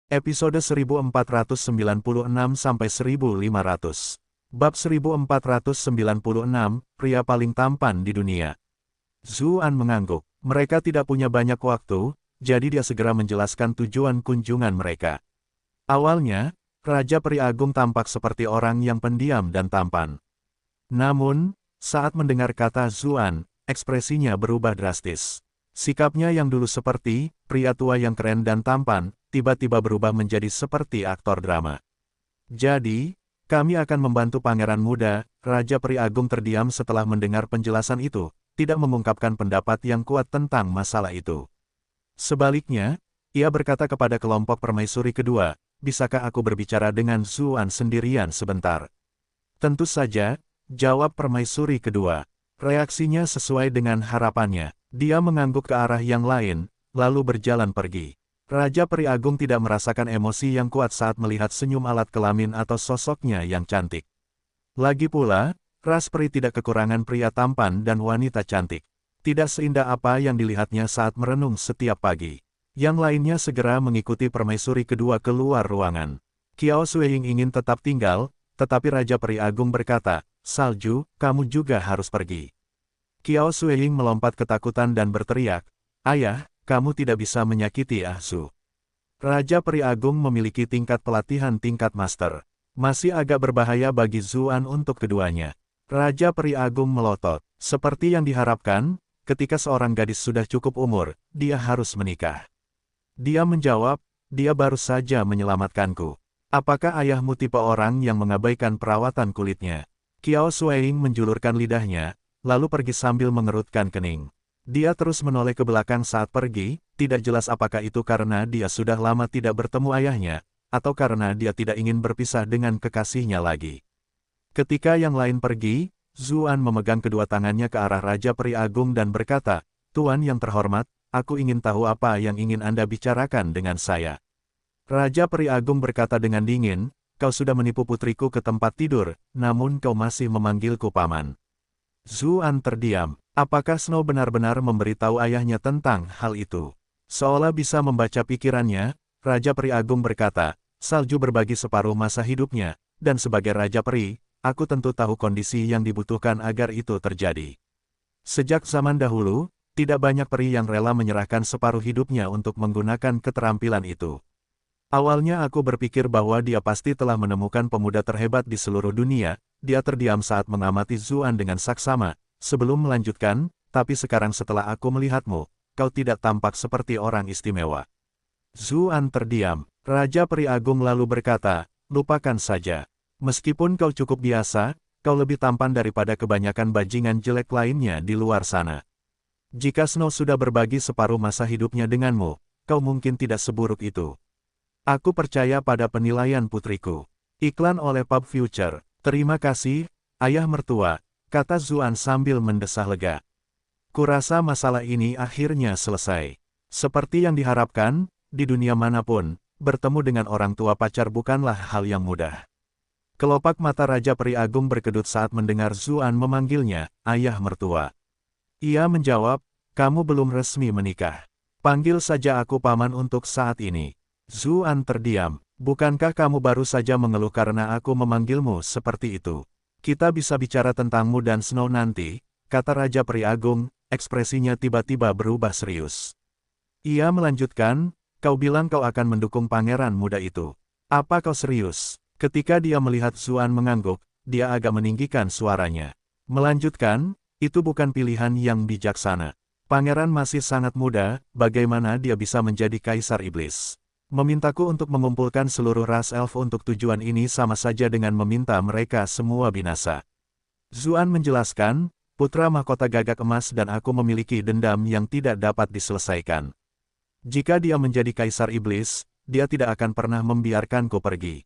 Episode 1496-1500. Bab 1496, pria paling tampan di dunia. Zuan mengangguk. Mereka tidak punya banyak waktu, jadi dia segera menjelaskan tujuan kunjungan mereka. Awalnya, Raja Peri Agung tampak seperti orang yang pendiam dan tampan. Namun, saat mendengar kata Zuan, ekspresinya berubah drastis. Sikapnya yang dulu seperti pria tua yang keren dan tampan, tiba-tiba berubah menjadi seperti aktor drama. Jadi, kami akan membantu pangeran muda. Raja Peri Agung terdiam setelah mendengar penjelasan itu, tidak mengungkapkan pendapat yang kuat tentang masalah itu. Sebaliknya, ia berkata kepada kelompok permaisuri kedua, bisakah aku berbicara dengan Zuan sendirian sebentar? Tentu saja, jawab permaisuri kedua. Reaksinya sesuai dengan harapannya. Dia mengangguk ke arah yang lain, lalu berjalan pergi. Raja Peri Agung tidak merasakan emosi yang kuat saat melihat senyum alat kelamin atau sosoknya yang cantik. Lagi pula, ras peri tidak kekurangan pria tampan dan wanita cantik. Tidak seindah apa yang dilihatnya saat merenung setiap pagi. Yang lainnya segera mengikuti permaisuri kedua keluar ruangan. Qiao Suiying ingin tetap tinggal, tetapi Raja Peri Agung berkata, "Salju, kamu juga harus pergi." Qiao Suiying melompat ketakutan dan berteriak, "Ayah, kamu tidak bisa menyakiti Ahsu." Raja Peri Agung memiliki tingkat pelatihan tingkat master. Masih agak berbahaya bagi Zuan untuk keduanya. Raja Peri Agung melotot. Seperti yang diharapkan, ketika seorang gadis sudah cukup umur, dia harus menikah. Dia menjawab, dia baru saja menyelamatkanku. Apakah ayahmu tipe orang yang mengabaikan perawatan kulitnya? Qiao Suiying menjulurkan lidahnya, lalu pergi sambil mengerutkan kening. Dia terus menoleh ke belakang saat pergi, tidak jelas apakah itu karena dia sudah lama tidak bertemu ayahnya, atau karena dia tidak ingin berpisah dengan kekasihnya lagi. Ketika yang lain pergi, Zuan memegang kedua tangannya ke arah Raja Peri Agung dan berkata, "Tuan yang terhormat, aku ingin tahu apa yang ingin Anda bicarakan dengan saya." Raja Peri Agung berkata dengan dingin, "Kau sudah menipu putriku ke tempat tidur, namun kau masih memanggilku paman." Zuan terdiam. Apakah Snow benar-benar memberitahu ayahnya tentang hal itu? Seolah bisa membaca pikirannya, Raja Peri Agung berkata, "Salju berbagi separuh masa hidupnya, dan sebagai Raja Peri, aku tentu tahu kondisi yang dibutuhkan agar itu terjadi. Sejak zaman dahulu, tidak banyak peri yang rela menyerahkan separuh hidupnya untuk menggunakan keterampilan itu. Awalnya aku berpikir bahwa dia pasti telah menemukan pemuda terhebat di seluruh dunia." Dia terdiam saat mengamati Zuan dengan saksama, sebelum melanjutkan, "Tapi sekarang setelah aku melihatmu, kau tidak tampak seperti orang istimewa." Zuan terdiam. Raja Peri Agung lalu berkata, "Lupakan saja. Meskipun kau cukup biasa, kau lebih tampan daripada kebanyakan bajingan jelek lainnya di luar sana. Jika Snow sudah berbagi separuh masa hidupnya denganmu, kau mungkin tidak seburuk itu. Aku percaya pada penilaian putriku." Iklan oleh Pub Future. "Terima kasih, ayah mertua," kata Zuan sambil mendesah lega. "Kurasa masalah ini akhirnya selesai. Seperti yang diharapkan, di dunia manapun, bertemu dengan orang tua pacar bukanlah hal yang mudah." Kelopak mata Raja Peri Agung berkedut saat mendengar Zuan memanggilnya, "Ayah mertua." Ia menjawab, "Kamu belum resmi menikah. Panggil saja aku paman untuk saat ini." Zuan terdiam. "Bukankah kamu baru saja mengeluh karena aku memanggilmu seperti itu? Kita bisa bicara tentangmu dan Snow nanti," kata Raja Peri Agung, ekspresinya tiba-tiba berubah serius. Ia melanjutkan, "Kau bilang kau akan mendukung pangeran muda itu. Apa kau serius?" Ketika dia melihat Zuan mengangguk, dia agak meninggikan suaranya. Melanjutkan, "Itu bukan pilihan yang bijaksana. Pangeran masih sangat muda, bagaimana dia bisa menjadi kaisar iblis? Memintaku untuk mengumpulkan seluruh ras elf untuk tujuan ini sama saja dengan meminta mereka semua binasa." Zuan menjelaskan, "Putra mahkota gagak emas dan aku memiliki dendam yang tidak dapat diselesaikan. Jika dia menjadi kaisar iblis, dia tidak akan pernah membiarkanku pergi.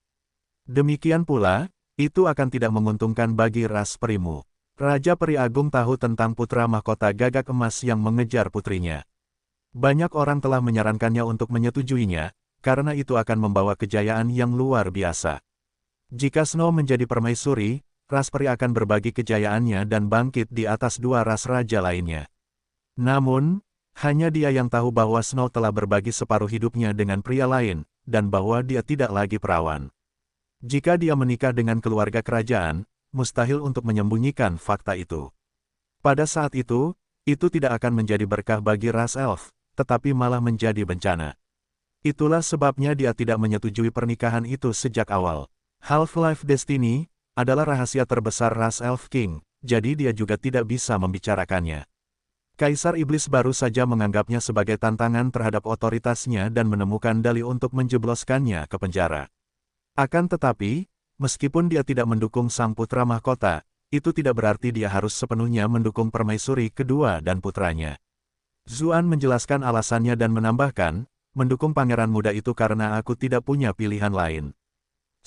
Demikian pula, itu akan tidak menguntungkan bagi ras perimu." Raja Peri Agung tahu tentang putra mahkota gagak emas yang mengejar putrinya. Banyak orang telah menyarankannya untuk menyetujuinya, karena itu akan membawa kejayaan yang luar biasa. Jika Snow menjadi permaisuri, ras peri akan berbagi kejayaannya dan bangkit di atas dua ras raja lainnya. Namun, hanya dia yang tahu bahwa Snow telah berbagi separuh hidupnya dengan pria lain, dan bahwa dia tidak lagi perawan. Jika dia menikah dengan keluarga kerajaan, mustahil untuk menyembunyikan fakta itu. Pada saat itu tidak akan menjadi berkah bagi ras elf, tetapi malah menjadi bencana. Itulah sebabnya dia tidak menyetujui pernikahan itu sejak awal. Half-Life Destiny adalah rahasia terbesar ras Elf King, jadi dia juga tidak bisa membicarakannya. Kaisar Iblis baru saja menganggapnya sebagai tantangan terhadap otoritasnya dan menemukan dalih untuk menjebloskannya ke penjara. Akan tetapi, meskipun dia tidak mendukung sang putra mahkota, itu tidak berarti dia harus sepenuhnya mendukung permaisuri kedua dan putranya. Zuan menjelaskan alasannya dan menambahkan, mendukung pangeran muda itu karena aku tidak punya pilihan lain.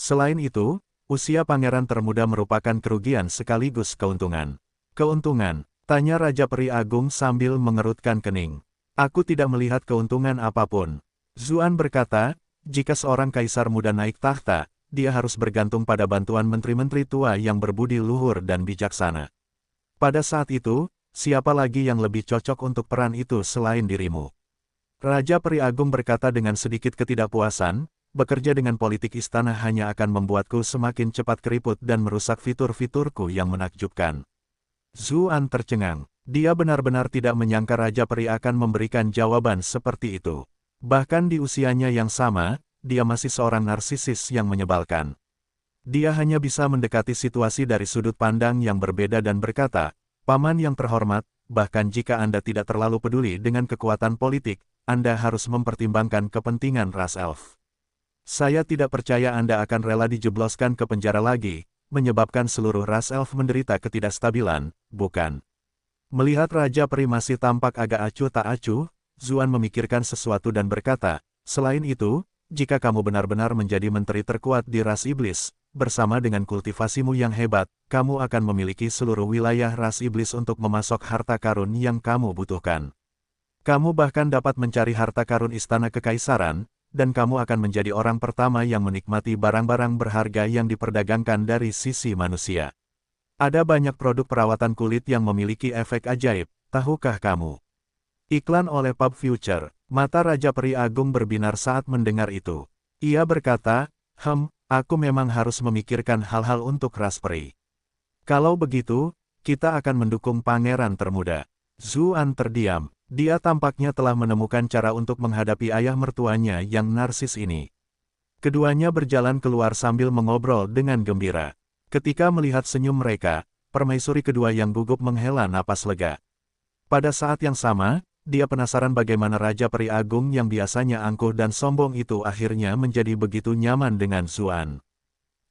Selain itu, usia pangeran termuda merupakan kerugian sekaligus keuntungan. Keuntungan? Tanya Raja Peri Agung sambil mengerutkan kening. Aku tidak melihat keuntungan apapun. Zuan berkata, jika seorang kaisar muda naik tahta, dia harus bergantung pada bantuan menteri-menteri tua yang berbudi luhur dan bijaksana. Pada saat itu, siapa lagi yang lebih cocok untuk peran itu selain dirimu? Raja Peri Agung berkata dengan sedikit ketidakpuasan, bekerja dengan politik istana hanya akan membuatku semakin cepat keriput dan merusak fitur-fiturku yang menakjubkan. Zuan tercengang. Dia benar-benar tidak menyangka Raja Peri akan memberikan jawaban seperti itu. Bahkan di usianya yang sama, dia masih seorang narsisis yang menyebalkan. Dia hanya bisa mendekati situasi dari sudut pandang yang berbeda dan berkata, Paman yang terhormat, bahkan jika Anda tidak terlalu peduli dengan kekuatan politik, Anda harus mempertimbangkan kepentingan ras elf. Saya tidak percaya Anda akan rela dijebloskan ke penjara lagi, menyebabkan seluruh ras elf menderita ketidakstabilan, bukan? Melihat Raja Peri masih tampak agak acuh tak acuh, Zuan memikirkan sesuatu dan berkata, selain itu, jika kamu benar-benar menjadi menteri terkuat di ras iblis, bersama dengan kultivasimu yang hebat, kamu akan memiliki seluruh wilayah ras iblis untuk memasok harta karun yang kamu butuhkan. Kamu bahkan dapat mencari harta karun istana kekaisaran, dan kamu akan menjadi orang pertama yang menikmati barang-barang berharga yang diperdagangkan dari sisi manusia. Ada banyak produk perawatan kulit yang memiliki efek ajaib, tahukah kamu? Iklan oleh Pub Future. Mata Raja Peri Agung berbinar saat mendengar itu. Ia berkata, aku memang harus memikirkan hal-hal untuk ras peri. Kalau begitu, kita akan mendukung pangeran termuda. Zuan terdiam. Dia tampaknya telah menemukan cara untuk menghadapi ayah mertuanya yang narsis ini. Keduanya berjalan keluar sambil mengobrol dengan gembira. Ketika melihat senyum mereka, permaisuri kedua yang gugup menghela napas lega. Pada saat yang sama, dia penasaran bagaimana Raja Peri Agung yang biasanya angkuh dan sombong itu akhirnya menjadi begitu nyaman dengan Zuan.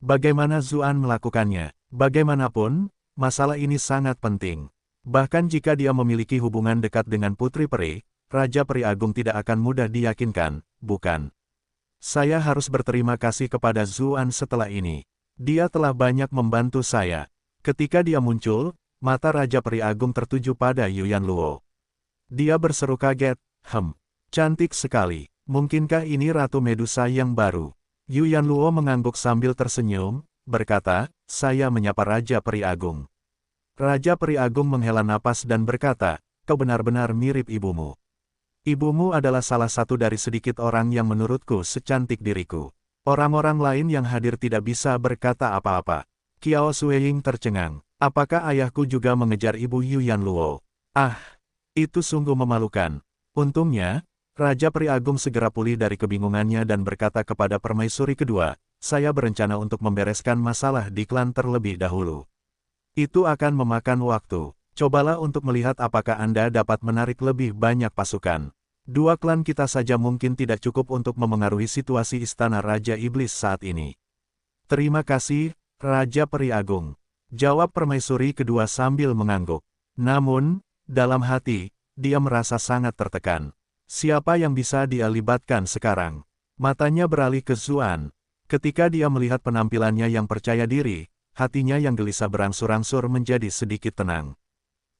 Bagaimana Zuan melakukannya? Bagaimanapun, masalah ini sangat penting. Bahkan jika dia memiliki hubungan dekat dengan Putri Peri, Raja Peri Agung tidak akan mudah diyakinkan, bukan? Saya harus berterima kasih kepada Zuan setelah ini. Dia telah banyak membantu saya. Ketika dia muncul, mata Raja Peri Agung tertuju pada Yuyan Luo. Dia berseru kaget, cantik sekali. Mungkinkah ini Ratu Medusa yang baru? Yuyan Luo mengangguk sambil tersenyum, berkata, saya menyapa Raja Peri Agung. Raja Peri Agung menghela napas dan berkata, kau benar-benar mirip ibumu. Ibumu adalah salah satu dari sedikit orang yang menurutku secantik diriku. Orang-orang lain yang hadir tidak bisa berkata apa-apa. Qiao Sueying tercengang. Apakah ayahku juga mengejar ibu Yuyan Luo? Itu sungguh memalukan. Untungnya, Raja Peri Agung segera pulih dari kebingungannya dan berkata kepada permaisuri kedua, saya berencana untuk membereskan masalah di klan terlebih dahulu. Itu akan memakan waktu. Cobalah untuk melihat apakah Anda dapat menarik lebih banyak pasukan. Dua klan kita saja mungkin tidak cukup untuk memengaruhi situasi Istana Raja Iblis saat ini. Terima kasih, Raja Peri Agung. Jawab permaisuri kedua sambil mengangguk. Namun, dalam hati, dia merasa sangat tertekan. Siapa yang bisa dia libatkan sekarang? Matanya beralih ke Zuan. Ketika dia melihat penampilannya yang percaya diri, hatinya yang gelisah berangsur-angsur menjadi sedikit tenang.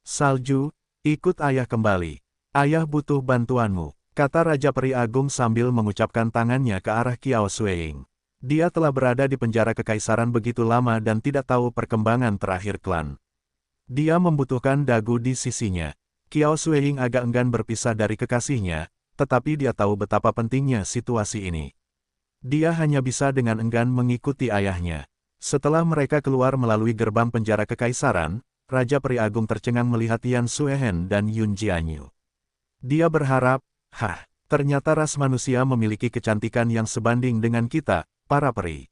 Salju, ikut ayah kembali. Ayah butuh bantuanmu, kata Raja Peri Agung sambil mengucapkan tangannya ke arah Qiao Sueying. Dia telah berada di penjara kekaisaran begitu lama dan tidak tahu perkembangan terakhir klan. Dia membutuhkan dagu di sisinya. Qiao Sueying agak enggan berpisah dari kekasihnya, tetapi dia tahu betapa pentingnya situasi ini. Dia hanya bisa dengan enggan mengikuti ayahnya. Setelah mereka keluar melalui gerbang penjara kekaisaran, Raja Peri Agung tercengang melihat Yan Suehen dan Yun Jianyu. Dia berharap, ternyata ras manusia memiliki kecantikan yang sebanding dengan kita, para peri.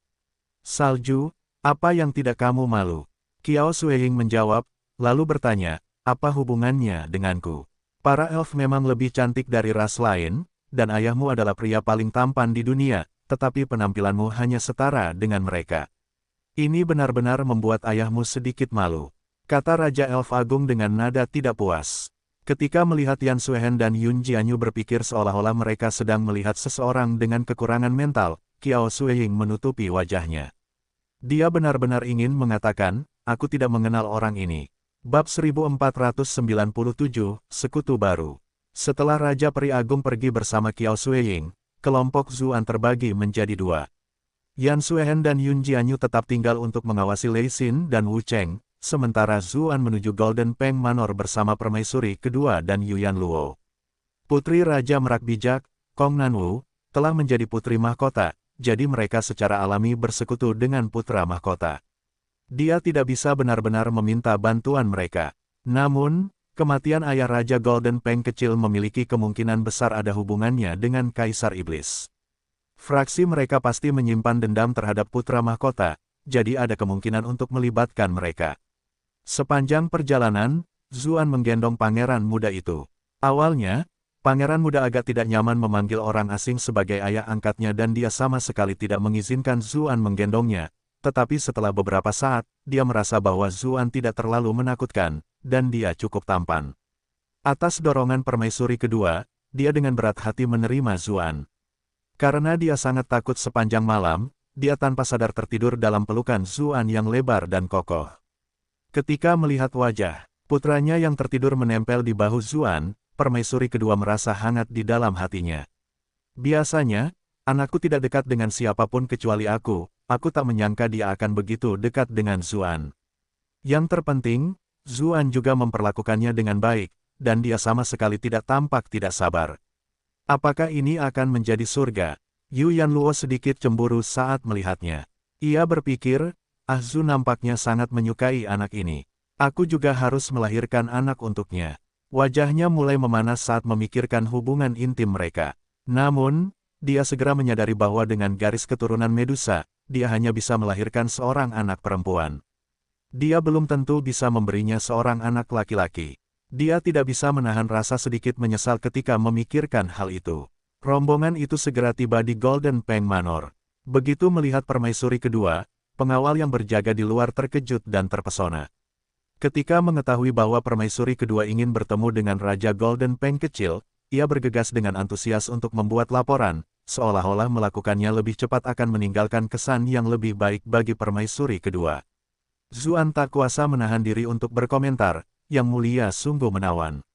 Salju, apa yang tidak kamu malu? Qiao Sueying menjawab, lalu bertanya, apa hubungannya denganku? Para elf memang lebih cantik dari ras lain, dan ayahmu adalah pria paling tampan di dunia, tetapi penampilanmu hanya setara dengan mereka. Ini benar-benar membuat ayahmu sedikit malu, kata Raja Elf Agung dengan nada tidak puas. Ketika melihat Yan Suehen dan Yun Jianyu berpikir seolah-olah mereka sedang melihat seseorang dengan kekurangan mental, Qiao Sueying menutupi wajahnya. Dia benar-benar ingin mengatakan, aku tidak mengenal orang ini. Bab 1497, Sekutu Baru. Setelah Raja Peri Agung pergi bersama Qiao Sueying, kelompok Zuan terbagi menjadi dua. Yan Suehen dan Yun Jianyu tetap tinggal untuk mengawasi Lei Xin dan Wu Cheng, sementara Zuan menuju Golden Peng Manor bersama permaisuri kedua dan Yuyan Luo. Putri Raja Merak Bijak, Kong Nanwu, telah menjadi putri mahkota, jadi mereka secara alami bersekutu dengan putra mahkota. Dia tidak bisa benar-benar meminta bantuan mereka. Namun, kematian ayah Raja Golden Peng kecil memiliki kemungkinan besar ada hubungannya dengan Kaisar Iblis. Fraksi mereka pasti menyimpan dendam terhadap putra mahkota, jadi ada kemungkinan untuk melibatkan mereka. Sepanjang perjalanan, Zuan menggendong pangeran muda itu. Awalnya, pangeran muda agak tidak nyaman memanggil orang asing sebagai ayah angkatnya dan dia sama sekali tidak mengizinkan Zuan menggendongnya. Tetapi setelah beberapa saat, dia merasa bahwa Zuan tidak terlalu menakutkan, dan dia cukup tampan. Atas dorongan permaisuri kedua, dia dengan berat hati menerima Zuan. Karena dia sangat takut sepanjang malam, dia tanpa sadar tertidur dalam pelukan Zuan yang lebar dan kokoh. Ketika melihat wajah putranya yang tertidur menempel di bahu Zuan, permaisuri kedua merasa hangat di dalam hatinya. Biasanya, anakku tidak dekat dengan siapapun kecuali aku tak menyangka dia akan begitu dekat dengan Zuan. Yang terpenting, Zuan juga memperlakukannya dengan baik, dan dia sama sekali tidak tampak tidak sabar. Apakah ini akan menjadi surga? Yuyan Luo sedikit cemburu saat melihatnya. Ia berpikir, Zhu nampaknya sangat menyukai anak ini. Aku juga harus melahirkan anak untuknya. Wajahnya mulai memanas saat memikirkan hubungan intim mereka. Namun, dia segera menyadari bahwa dengan garis keturunan Medusa, dia hanya bisa melahirkan seorang anak perempuan. Dia belum tentu bisa memberinya seorang anak laki-laki. Dia tidak bisa menahan rasa sedikit menyesal ketika memikirkan hal itu. Rombongan itu segera tiba di Golden Peng Manor. Begitu melihat permaisuri kedua, pengawal yang berjaga di luar terkejut dan terpesona. Ketika mengetahui bahwa permaisuri kedua ingin bertemu dengan Raja Golden Peng kecil, ia bergegas dengan antusias untuk membuat laporan, seolah-olah melakukannya lebih cepat akan meninggalkan kesan yang lebih baik bagi permaisuri kedua. Zuan tak kuasa menahan diri untuk berkomentar, yang mulia sungguh menawan.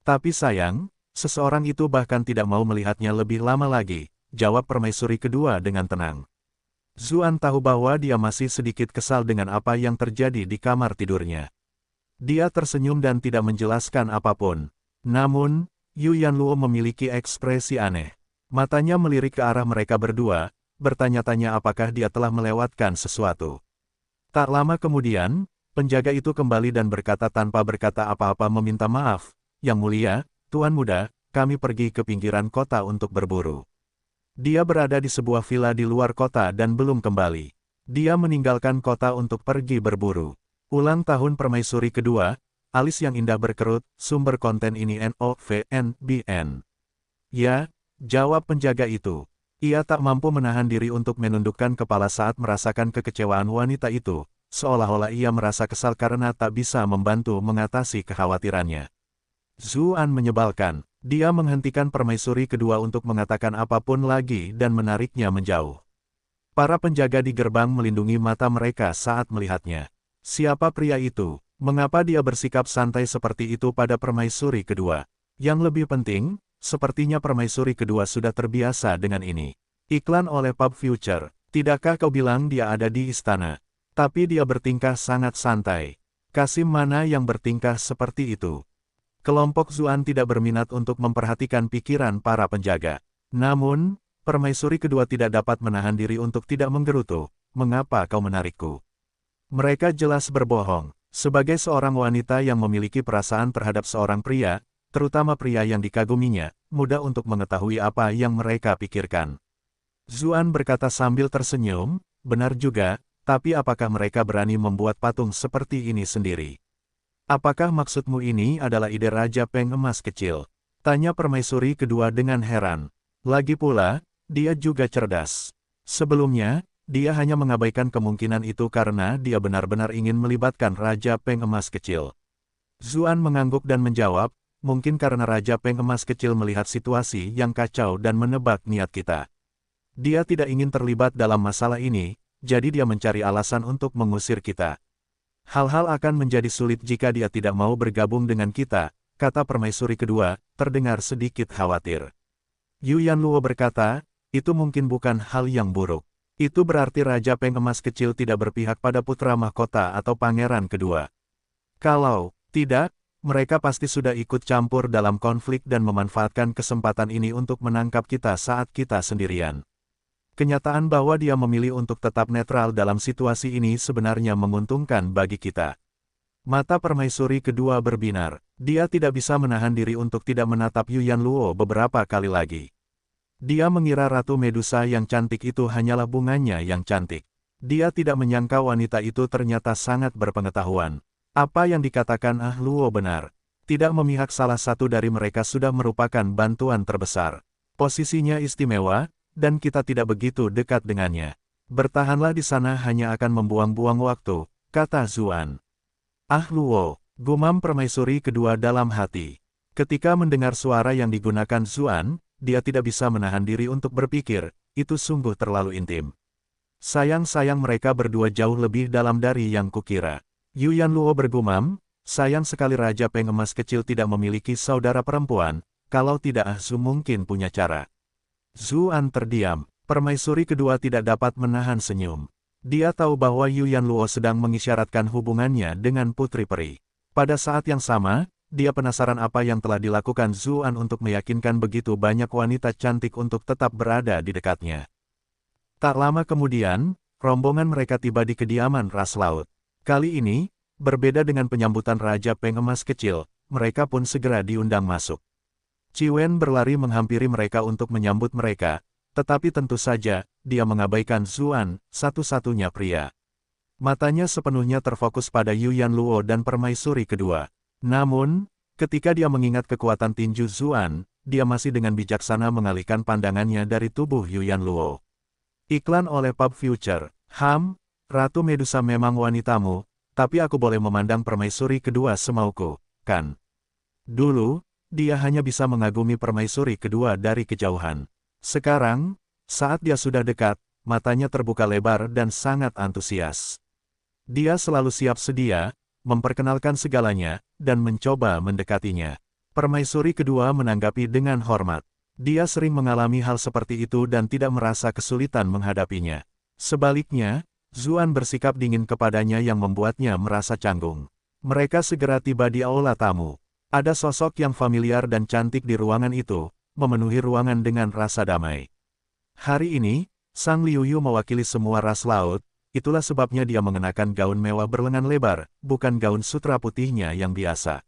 Tapi sayang, seseorang itu bahkan tidak mau melihatnya lebih lama lagi, jawab permaisuri kedua dengan tenang. Zuan tahu bahwa dia masih sedikit kesal dengan apa yang terjadi di kamar tidurnya. Dia tersenyum dan tidak menjelaskan apapun. Namun, Yuyan Luo memiliki ekspresi aneh. Matanya melirik ke arah mereka berdua, bertanya-tanya apakah dia telah melewatkan sesuatu. Tak lama kemudian, penjaga itu kembali dan berkata tanpa berkata apa-apa meminta maaf, Yang mulia, Tuan Muda, kami pergi ke pinggiran kota untuk berburu. Dia berada di sebuah villa di luar kota dan belum kembali. Dia meninggalkan kota untuk pergi berburu. Ulang tahun permaisuri kedua, alis yang indah berkerut, sumber konten ini NOVNBN. Ya, jawab penjaga itu. Ia tak mampu menahan diri untuk menundukkan kepala saat merasakan kekecewaan wanita itu, seolah-olah ia merasa kesal karena tak bisa membantu mengatasi kekhawatirannya. Zuan menyebalkan. Dia menghentikan permaisuri kedua untuk mengatakan apapun lagi dan menariknya menjauh. Para penjaga di gerbang melindungi mata mereka saat melihatnya. Siapa pria itu? Mengapa dia bersikap santai seperti itu pada permaisuri kedua? Yang lebih penting, sepertinya permaisuri kedua sudah terbiasa dengan ini. Iklan oleh Pub Future. Tidakkah kau bilang dia ada di istana? Tapi dia bertingkah sangat santai. Kasim mana yang bertingkah seperti itu? Kelompok Zuan tidak berminat untuk memperhatikan pikiran para penjaga. Namun, Permaisuri kedua tidak dapat menahan diri untuk tidak menggerutu. Mengapa kau menarikku? Mereka jelas berbohong. Sebagai seorang wanita yang memiliki perasaan terhadap seorang pria, terutama pria yang dikaguminya, mudah untuk mengetahui apa yang mereka pikirkan. Zuan berkata sambil tersenyum, benar juga, tapi apakah mereka berani membuat patung seperti ini sendiri? Apakah maksudmu ini adalah ide Raja Peng Emas kecil? Tanya permaisuri kedua dengan heran. Lagi pula, dia juga cerdas. Sebelumnya, dia hanya mengabaikan kemungkinan itu karena dia benar-benar ingin melibatkan Raja Peng Emas kecil. Zuan mengangguk dan menjawab, mungkin karena Raja Peng Emas kecil melihat situasi yang kacau dan menebak niat kita. Dia tidak ingin terlibat dalam masalah ini, jadi dia mencari alasan untuk mengusir kita. Hal-hal akan menjadi sulit jika dia tidak mau bergabung dengan kita, kata permaisuri kedua, terdengar sedikit khawatir. Yu Yanluo berkata, itu mungkin bukan hal yang buruk. Itu berarti Raja Peng Emas kecil tidak berpihak pada putra mahkota atau pangeran kedua. Kalau tidak, mereka pasti sudah ikut campur dalam konflik dan memanfaatkan kesempatan ini untuk menangkap kita saat kita sendirian. Kenyataan bahwa dia memilih untuk tetap netral dalam situasi ini sebenarnya menguntungkan bagi kita. Mata permaisuri kedua berbinar. Dia tidak bisa menahan diri untuk tidak menatap Yu Yanluo beberapa kali lagi. Dia mengira Ratu Medusa yang cantik itu hanyalah bunganya yang cantik. Dia tidak menyangka wanita itu ternyata sangat berpengetahuan. Apa yang dikatakan Luo benar. Tidak memihak salah satu dari mereka sudah merupakan bantuan terbesar. Posisinya istimewa, dan kita tidak begitu dekat dengannya. Bertahanlah di sana hanya akan membuang-buang waktu, kata Zuan. Luo, gumam permaisuri kedua dalam hati. Ketika mendengar suara yang digunakan Zuan, dia tidak bisa menahan diri untuk berpikir, itu sungguh terlalu intim. Sayang-sayang mereka berdua jauh lebih dalam dari yang kukira. Yu Yanluo bergumam, sayang sekali Raja Peng Emas kecil tidak memiliki saudara perempuan, kalau tidak Zhu mungkin punya cara. Zuan terdiam, permaisuri kedua tidak dapat menahan senyum. Dia tahu bahwa Yu Yanluo sedang mengisyaratkan hubungannya dengan putri peri. Pada saat yang sama, dia penasaran apa yang telah dilakukan Zuan untuk meyakinkan begitu banyak wanita cantik untuk tetap berada di dekatnya. Tak lama kemudian, rombongan mereka tiba di kediaman ras laut. Kali ini, berbeda dengan penyambutan Raja Peng Emas kecil, mereka pun segera diundang masuk. Ciwen berlari menghampiri mereka untuk menyambut mereka, tetapi tentu saja, dia mengabaikan Zuan, satu-satunya pria. Matanya sepenuhnya terfokus pada Yu Yanluo dan permaisuri kedua. Namun, ketika dia mengingat kekuatan tinju Zuan, dia masih dengan bijaksana mengalihkan pandangannya dari tubuh Yu Yanluo. Iklan oleh Pub Future. Ratu Medusa memang wanitamu, tapi aku boleh memandang permaisuri kedua semauku, kan? Dulu, dia hanya bisa mengagumi permaisuri kedua dari kejauhan. Sekarang, saat dia sudah dekat, matanya terbuka lebar dan sangat antusias. Dia selalu siap sedia, memperkenalkan segalanya, dan mencoba mendekatinya. Permaisuri kedua menanggapi dengan hormat. Dia sering mengalami hal seperti itu dan tidak merasa kesulitan menghadapinya. Sebaliknya, Zuan bersikap dingin kepadanya yang membuatnya merasa canggung. Mereka segera tiba di aula tamu. Ada sosok yang familiar dan cantik di ruangan itu, memenuhi ruangan dengan rasa damai. Hari ini, Sang Liuyu mewakili semua ras laut. Itulah sebabnya dia mengenakan gaun mewah berlengan lebar, bukan gaun sutra putihnya yang biasa.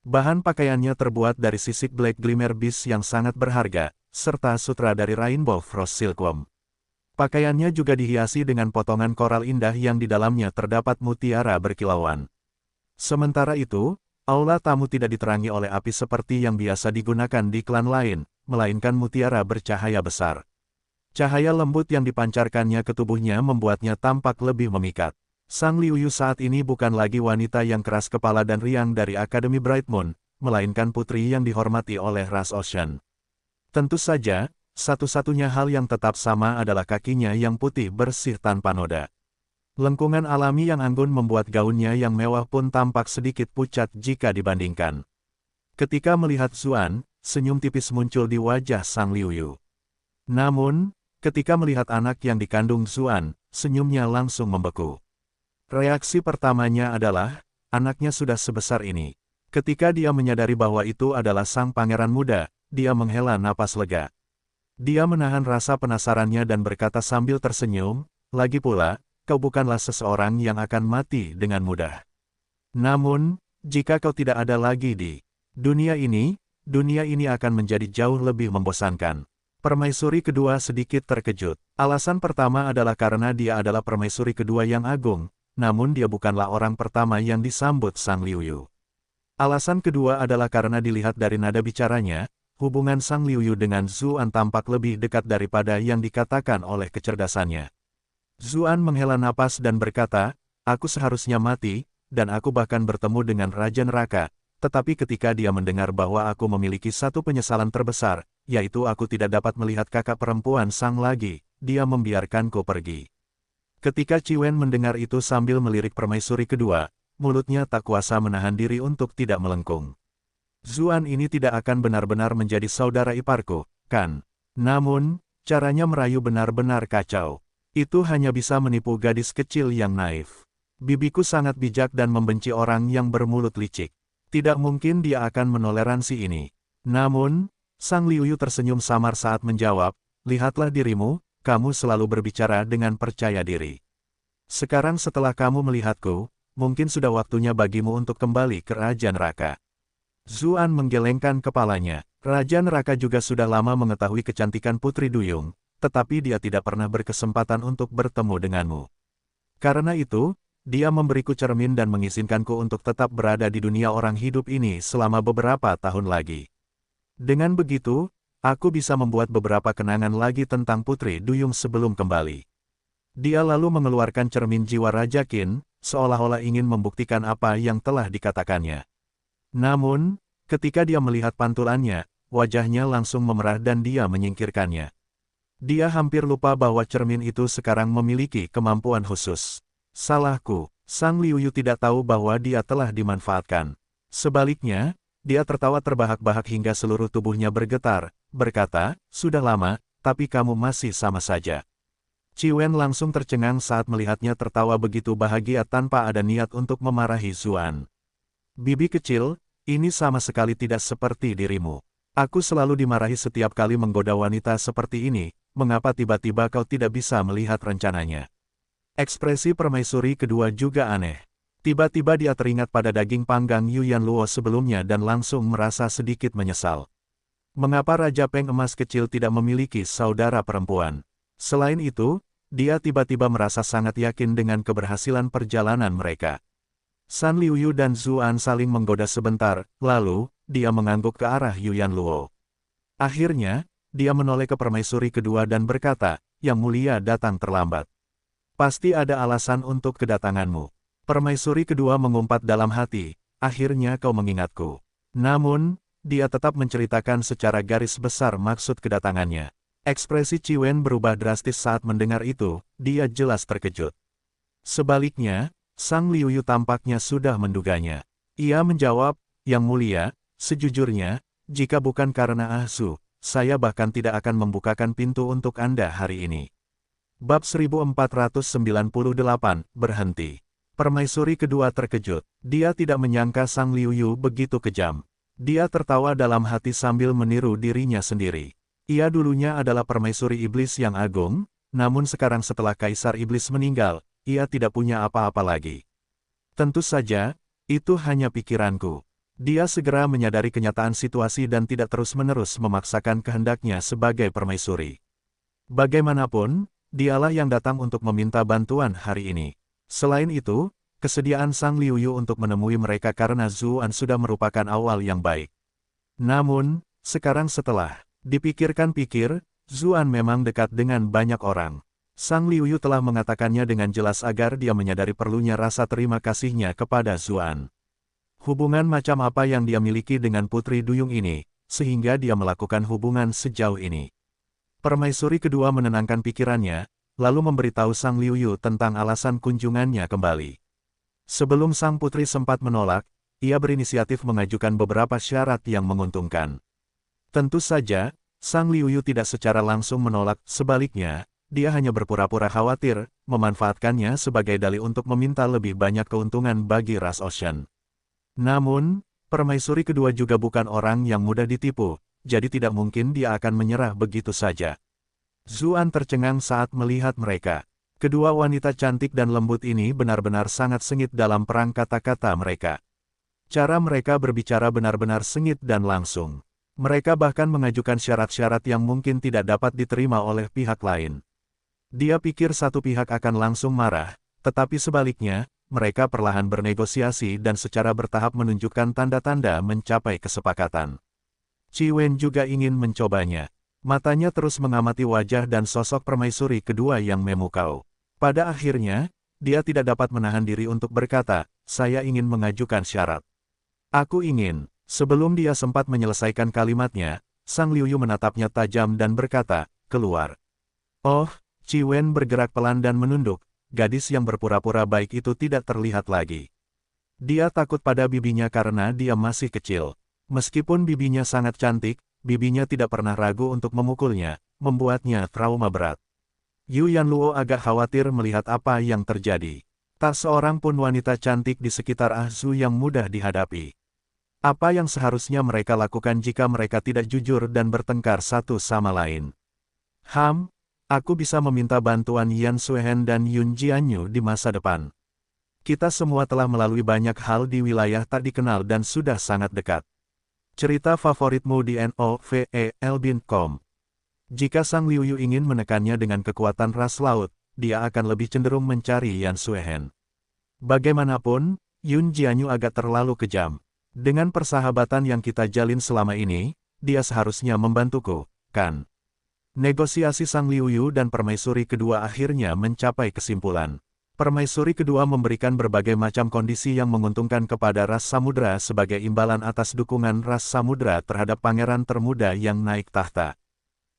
Bahan pakaiannya terbuat dari sisik Black Glimmer Beast yang sangat berharga, serta sutra dari Rainbow Frost Silkworm. Pakaiannya juga dihiasi dengan potongan koral indah yang di dalamnya terdapat mutiara berkilauan. Sementara itu, aula tamu tidak diterangi oleh api seperti yang biasa digunakan di klan lain, melainkan mutiara bercahaya besar. Cahaya lembut yang dipancarkannya ke tubuhnya membuatnya tampak lebih memikat. Sang Liuyu saat ini bukan lagi wanita yang keras kepala dan riang dari Akademi Bright Moon, melainkan putri yang dihormati oleh ras Ocean. Tentu saja, satu-satunya hal yang tetap sama adalah kakinya yang putih bersih tanpa noda. Lengkungan alami yang anggun membuat gaunnya yang mewah pun tampak sedikit pucat jika dibandingkan. Ketika melihat Zuan, senyum tipis muncul di wajah Sang Liuyu. Namun, ketika melihat anak yang dikandung Zuan, senyumnya langsung membeku. Reaksi pertamanya adalah, anaknya sudah sebesar ini. Ketika dia menyadari bahwa itu adalah sang pangeran muda, dia menghela napas lega. Dia menahan rasa penasarannya dan berkata sambil tersenyum, lagi pula, kau bukanlah seseorang yang akan mati dengan mudah. Namun, jika kau tidak ada lagi di dunia ini akan menjadi jauh lebih membosankan. Permaisuri kedua sedikit terkejut. Alasan pertama adalah karena dia adalah permaisuri kedua yang agung, namun dia bukanlah orang pertama yang disambut Sang Liuyu. Alasan kedua adalah karena dilihat dari nada bicaranya, hubungan Sang Liuyu dengan Zuan tampak lebih dekat daripada yang dikatakan oleh kecerdasannya. Zuan menghela napas dan berkata, aku seharusnya mati, dan aku bahkan bertemu dengan Raja Neraka, tetapi ketika dia mendengar bahwa aku memiliki satu penyesalan terbesar, yaitu aku tidak dapat melihat kakak perempuan Sang lagi, dia membiarkanku pergi. Ketika Ciwen mendengar itu sambil melirik permaisuri kedua, mulutnya tak kuasa menahan diri untuk tidak melengkung. Zuan ini tidak akan benar-benar menjadi saudara iparku, kan? Namun, caranya merayu benar-benar kacau. Itu hanya bisa menipu gadis kecil yang naif. Bibiku sangat bijak dan membenci orang yang bermulut licik. Tidak mungkin dia akan menoleransi ini. Namun, Sang Liuyu tersenyum samar saat menjawab, lihatlah dirimu, kamu selalu berbicara dengan percaya diri. Sekarang setelah kamu melihatku, mungkin sudah waktunya bagimu untuk kembali ke Raja Neraka. Zuan menggelengkan kepalanya. Raja Neraka juga sudah lama mengetahui kecantikan Putri Duyung, tetapi dia tidak pernah berkesempatan untuk bertemu denganmu. Karena itu, dia memberiku cermin dan mengizinkanku untuk tetap berada di dunia orang hidup ini selama beberapa tahun lagi. Dengan begitu, aku bisa membuat beberapa kenangan lagi tentang Putri Duyung sebelum kembali. Dia lalu mengeluarkan cermin jiwa Raja Qin, seolah-olah ingin membuktikan apa yang telah dikatakannya. Namun, ketika dia melihat pantulannya, wajahnya langsung memerah dan dia menyingkirkannya. Dia hampir lupa bahwa cermin itu sekarang memiliki kemampuan khusus. Salahku, Sang Liuyu tidak tahu bahwa dia telah dimanfaatkan. Sebaliknya, dia tertawa terbahak-bahak hingga seluruh tubuhnya bergetar, berkata, sudah lama, tapi kamu masih sama saja. Ciwen langsung tercengang saat melihatnya tertawa begitu bahagia tanpa ada niat untuk memarahi Zuan. Bibi kecil, ini sama sekali tidak seperti dirimu. Aku selalu dimarahi setiap kali menggoda wanita seperti ini, mengapa tiba-tiba kau tidak bisa melihat rencananya? Ekspresi permaisuri kedua juga aneh. Tiba-tiba dia teringat pada daging panggang Yuyan Luo sebelumnya dan langsung merasa sedikit menyesal. Mengapa Raja Peng Emas kecil tidak memiliki saudara perempuan? Selain itu, dia tiba-tiba merasa sangat yakin dengan keberhasilan perjalanan mereka. San Liuyu dan Zuan saling menggoda sebentar, lalu, dia mengangguk ke arah Yuyan Luo. Akhirnya, dia menoleh ke permaisuri kedua dan berkata, Yang Mulia datang terlambat. Pasti ada alasan untuk kedatanganmu. Permaisuri kedua mengumpat dalam hati, akhirnya kau mengingatku. Namun, dia tetap menceritakan secara garis besar maksud kedatangannya. Ekspresi Ciwen berubah drastis saat mendengar itu, dia jelas terkejut. Sebaliknya, Sang Liuyu tampaknya sudah menduganya. Ia menjawab, Yang Mulia, sejujurnya, jika bukan karena Ahsu, saya bahkan tidak akan membukakan pintu untuk Anda hari ini. Bab 1498, berhenti. Permaisuri kedua terkejut. Dia tidak menyangka Sang Liuyu begitu kejam. Dia tertawa dalam hati sambil meniru dirinya sendiri. Ia dulunya adalah permaisuri iblis yang agung, namun sekarang setelah Kaisar Iblis meninggal, ia tidak punya apa-apa lagi. Tentu saja, itu hanya pikiranku. Dia segera menyadari kenyataan situasi dan tidak terus-menerus memaksakan kehendaknya sebagai permaisuri. Bagaimanapun, dialah yang datang untuk meminta bantuan hari ini. Selain itu, kesediaan Sang Liuyu untuk menemui mereka karena Zuan sudah merupakan awal yang baik. Namun, sekarang setelah dipikir-pikir, Zuan memang dekat dengan banyak orang. Sang Liuyu telah mengatakannya dengan jelas agar dia menyadari perlunya rasa terima kasihnya kepada Zuan. Hubungan macam apa yang dia miliki dengan Putri Duyung ini, sehingga dia melakukan hubungan sejauh ini. Permaisuri kedua menenangkan pikirannya, lalu memberitahu Sang Liuyu tentang alasan kunjungannya kembali. Sebelum sang putri sempat menolak, ia berinisiatif mengajukan beberapa syarat yang menguntungkan. Tentu saja, Sang Liuyu tidak secara langsung menolak, sebaliknya, dia hanya berpura-pura khawatir, memanfaatkannya sebagai dalih untuk meminta lebih banyak keuntungan bagi ras Ocean. Namun, permaisuri kedua juga bukan orang yang mudah ditipu, jadi tidak mungkin dia akan menyerah begitu saja. Zuan tercengang saat melihat mereka. Kedua wanita cantik dan lembut ini benar-benar sangat sengit dalam perang kata-kata mereka. Cara mereka berbicara benar-benar sengit dan langsung. Mereka bahkan mengajukan syarat-syarat yang mungkin tidak dapat diterima oleh pihak lain. Dia pikir satu pihak akan langsung marah, tetapi sebaliknya, mereka perlahan bernegosiasi dan secara bertahap menunjukkan tanda-tanda mencapai kesepakatan. Qi Wen juga ingin mencobanya. Matanya terus mengamati wajah dan sosok permaisuri kedua yang memukau. Pada akhirnya, dia tidak dapat menahan diri untuk berkata, "Saya ingin mengajukan syarat." "Aku ingin." Sebelum dia sempat menyelesaikan kalimatnya, Sang Liuyu menatapnya tajam dan berkata, "Keluar." Oh, Qi Wen bergerak pelan dan menunduk, gadis yang berpura-pura baik itu tidak terlihat lagi. Dia takut pada bibinya karena dia masih kecil. Meskipun bibinya sangat cantik, bibinya tidak pernah ragu untuk memukulnya, membuatnya trauma berat. Yu Yanluo agak khawatir melihat apa yang terjadi. Tak seorang pun wanita cantik di sekitar Ah Zu yang mudah dihadapi. Apa yang seharusnya mereka lakukan jika mereka tidak jujur dan bertengkar satu sama lain? Aku bisa meminta bantuan Yan Suehen dan Yun Jianyu di masa depan. Kita semua telah melalui banyak hal di wilayah tak dikenal dan sudah sangat dekat. Cerita favoritmu di novel.com. Jika Sang Liuyu ingin menekannya dengan kekuatan ras laut, dia akan lebih cenderung mencari Yan Suehen. Bagaimanapun, Yun Jianyu agak terlalu kejam. Dengan persahabatan yang kita jalin selama ini, dia seharusnya membantuku, kan? Negosiasi Sang Liuyu dan permaisuri kedua akhirnya mencapai kesimpulan. Permaisuri kedua memberikan berbagai macam kondisi yang menguntungkan kepada ras samudra sebagai imbalan atas dukungan ras samudra terhadap pangeran termuda yang naik tahta.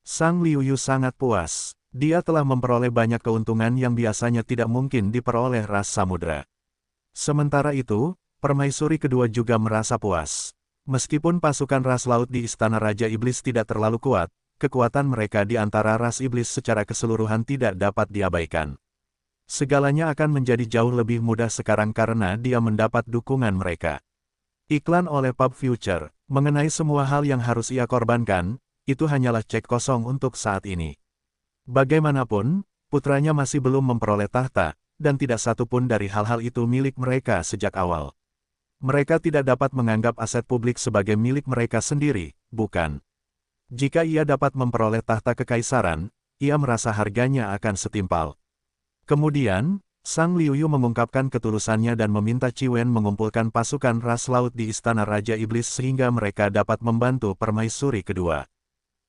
Sang Liuyu sangat puas. Dia telah memperoleh banyak keuntungan yang biasanya tidak mungkin diperoleh ras samudra. Sementara itu, permaisuri kedua juga merasa puas. Meskipun pasukan ras laut di Istana Raja Iblis tidak terlalu kuat, kekuatan mereka di antara ras iblis secara keseluruhan tidak dapat diabaikan. Segalanya akan menjadi jauh lebih mudah sekarang karena dia mendapat dukungan mereka. Iklan oleh Pub Future, mengenai semua hal yang harus ia korbankan, itu hanyalah cek kosong untuk saat ini. Bagaimanapun, putranya masih belum memperoleh tahta, dan tidak satu pun dari hal-hal itu milik mereka sejak awal. Mereka tidak dapat menganggap aset publik sebagai milik mereka sendiri, bukan? Jika ia dapat memperoleh tahta kekaisaran, ia merasa harganya akan setimpal. Kemudian, Sang Liuyu mengungkapkan ketulusannya dan meminta Qi Wen mengumpulkan pasukan ras laut di Istana Raja Iblis sehingga mereka dapat membantu permaisuri kedua.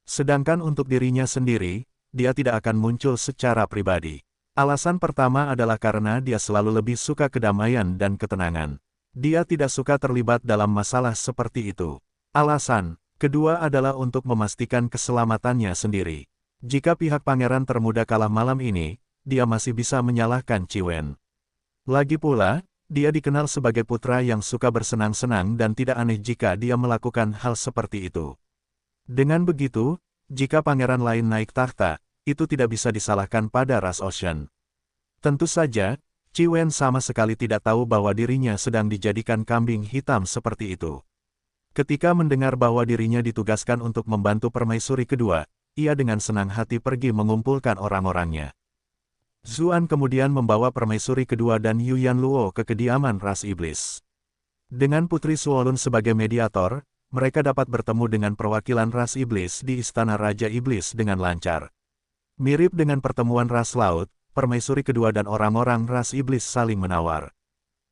Sedangkan untuk dirinya sendiri, dia tidak akan muncul secara pribadi. Alasan pertama adalah karena dia selalu lebih suka kedamaian dan ketenangan. Dia tidak suka terlibat dalam masalah seperti itu. Alasan kedua adalah untuk memastikan keselamatannya sendiri. Jika pihak pangeran termuda kalah malam ini, dia masih bisa menyalahkan Qi Wen. Lagi pula, dia dikenal sebagai putra yang suka bersenang-senang dan tidak aneh jika dia melakukan hal seperti itu. Dengan begitu, jika pangeran lain naik tahta, itu tidak bisa disalahkan pada ras Ocean. Tentu saja, Qi Wen sama sekali tidak tahu bahwa dirinya sedang dijadikan kambing hitam seperti itu. Ketika mendengar bahwa dirinya ditugaskan untuk membantu permaisuri kedua, ia dengan senang hati pergi mengumpulkan orang-orangnya. Zuan kemudian membawa permaisuri kedua dan Yu Yanluo ke kediaman ras iblis. Dengan Putri Suolun sebagai mediator, mereka dapat bertemu dengan perwakilan ras iblis di Istana Raja Iblis dengan lancar. Mirip dengan pertemuan ras laut, permaisuri kedua dan orang-orang ras iblis saling menawar.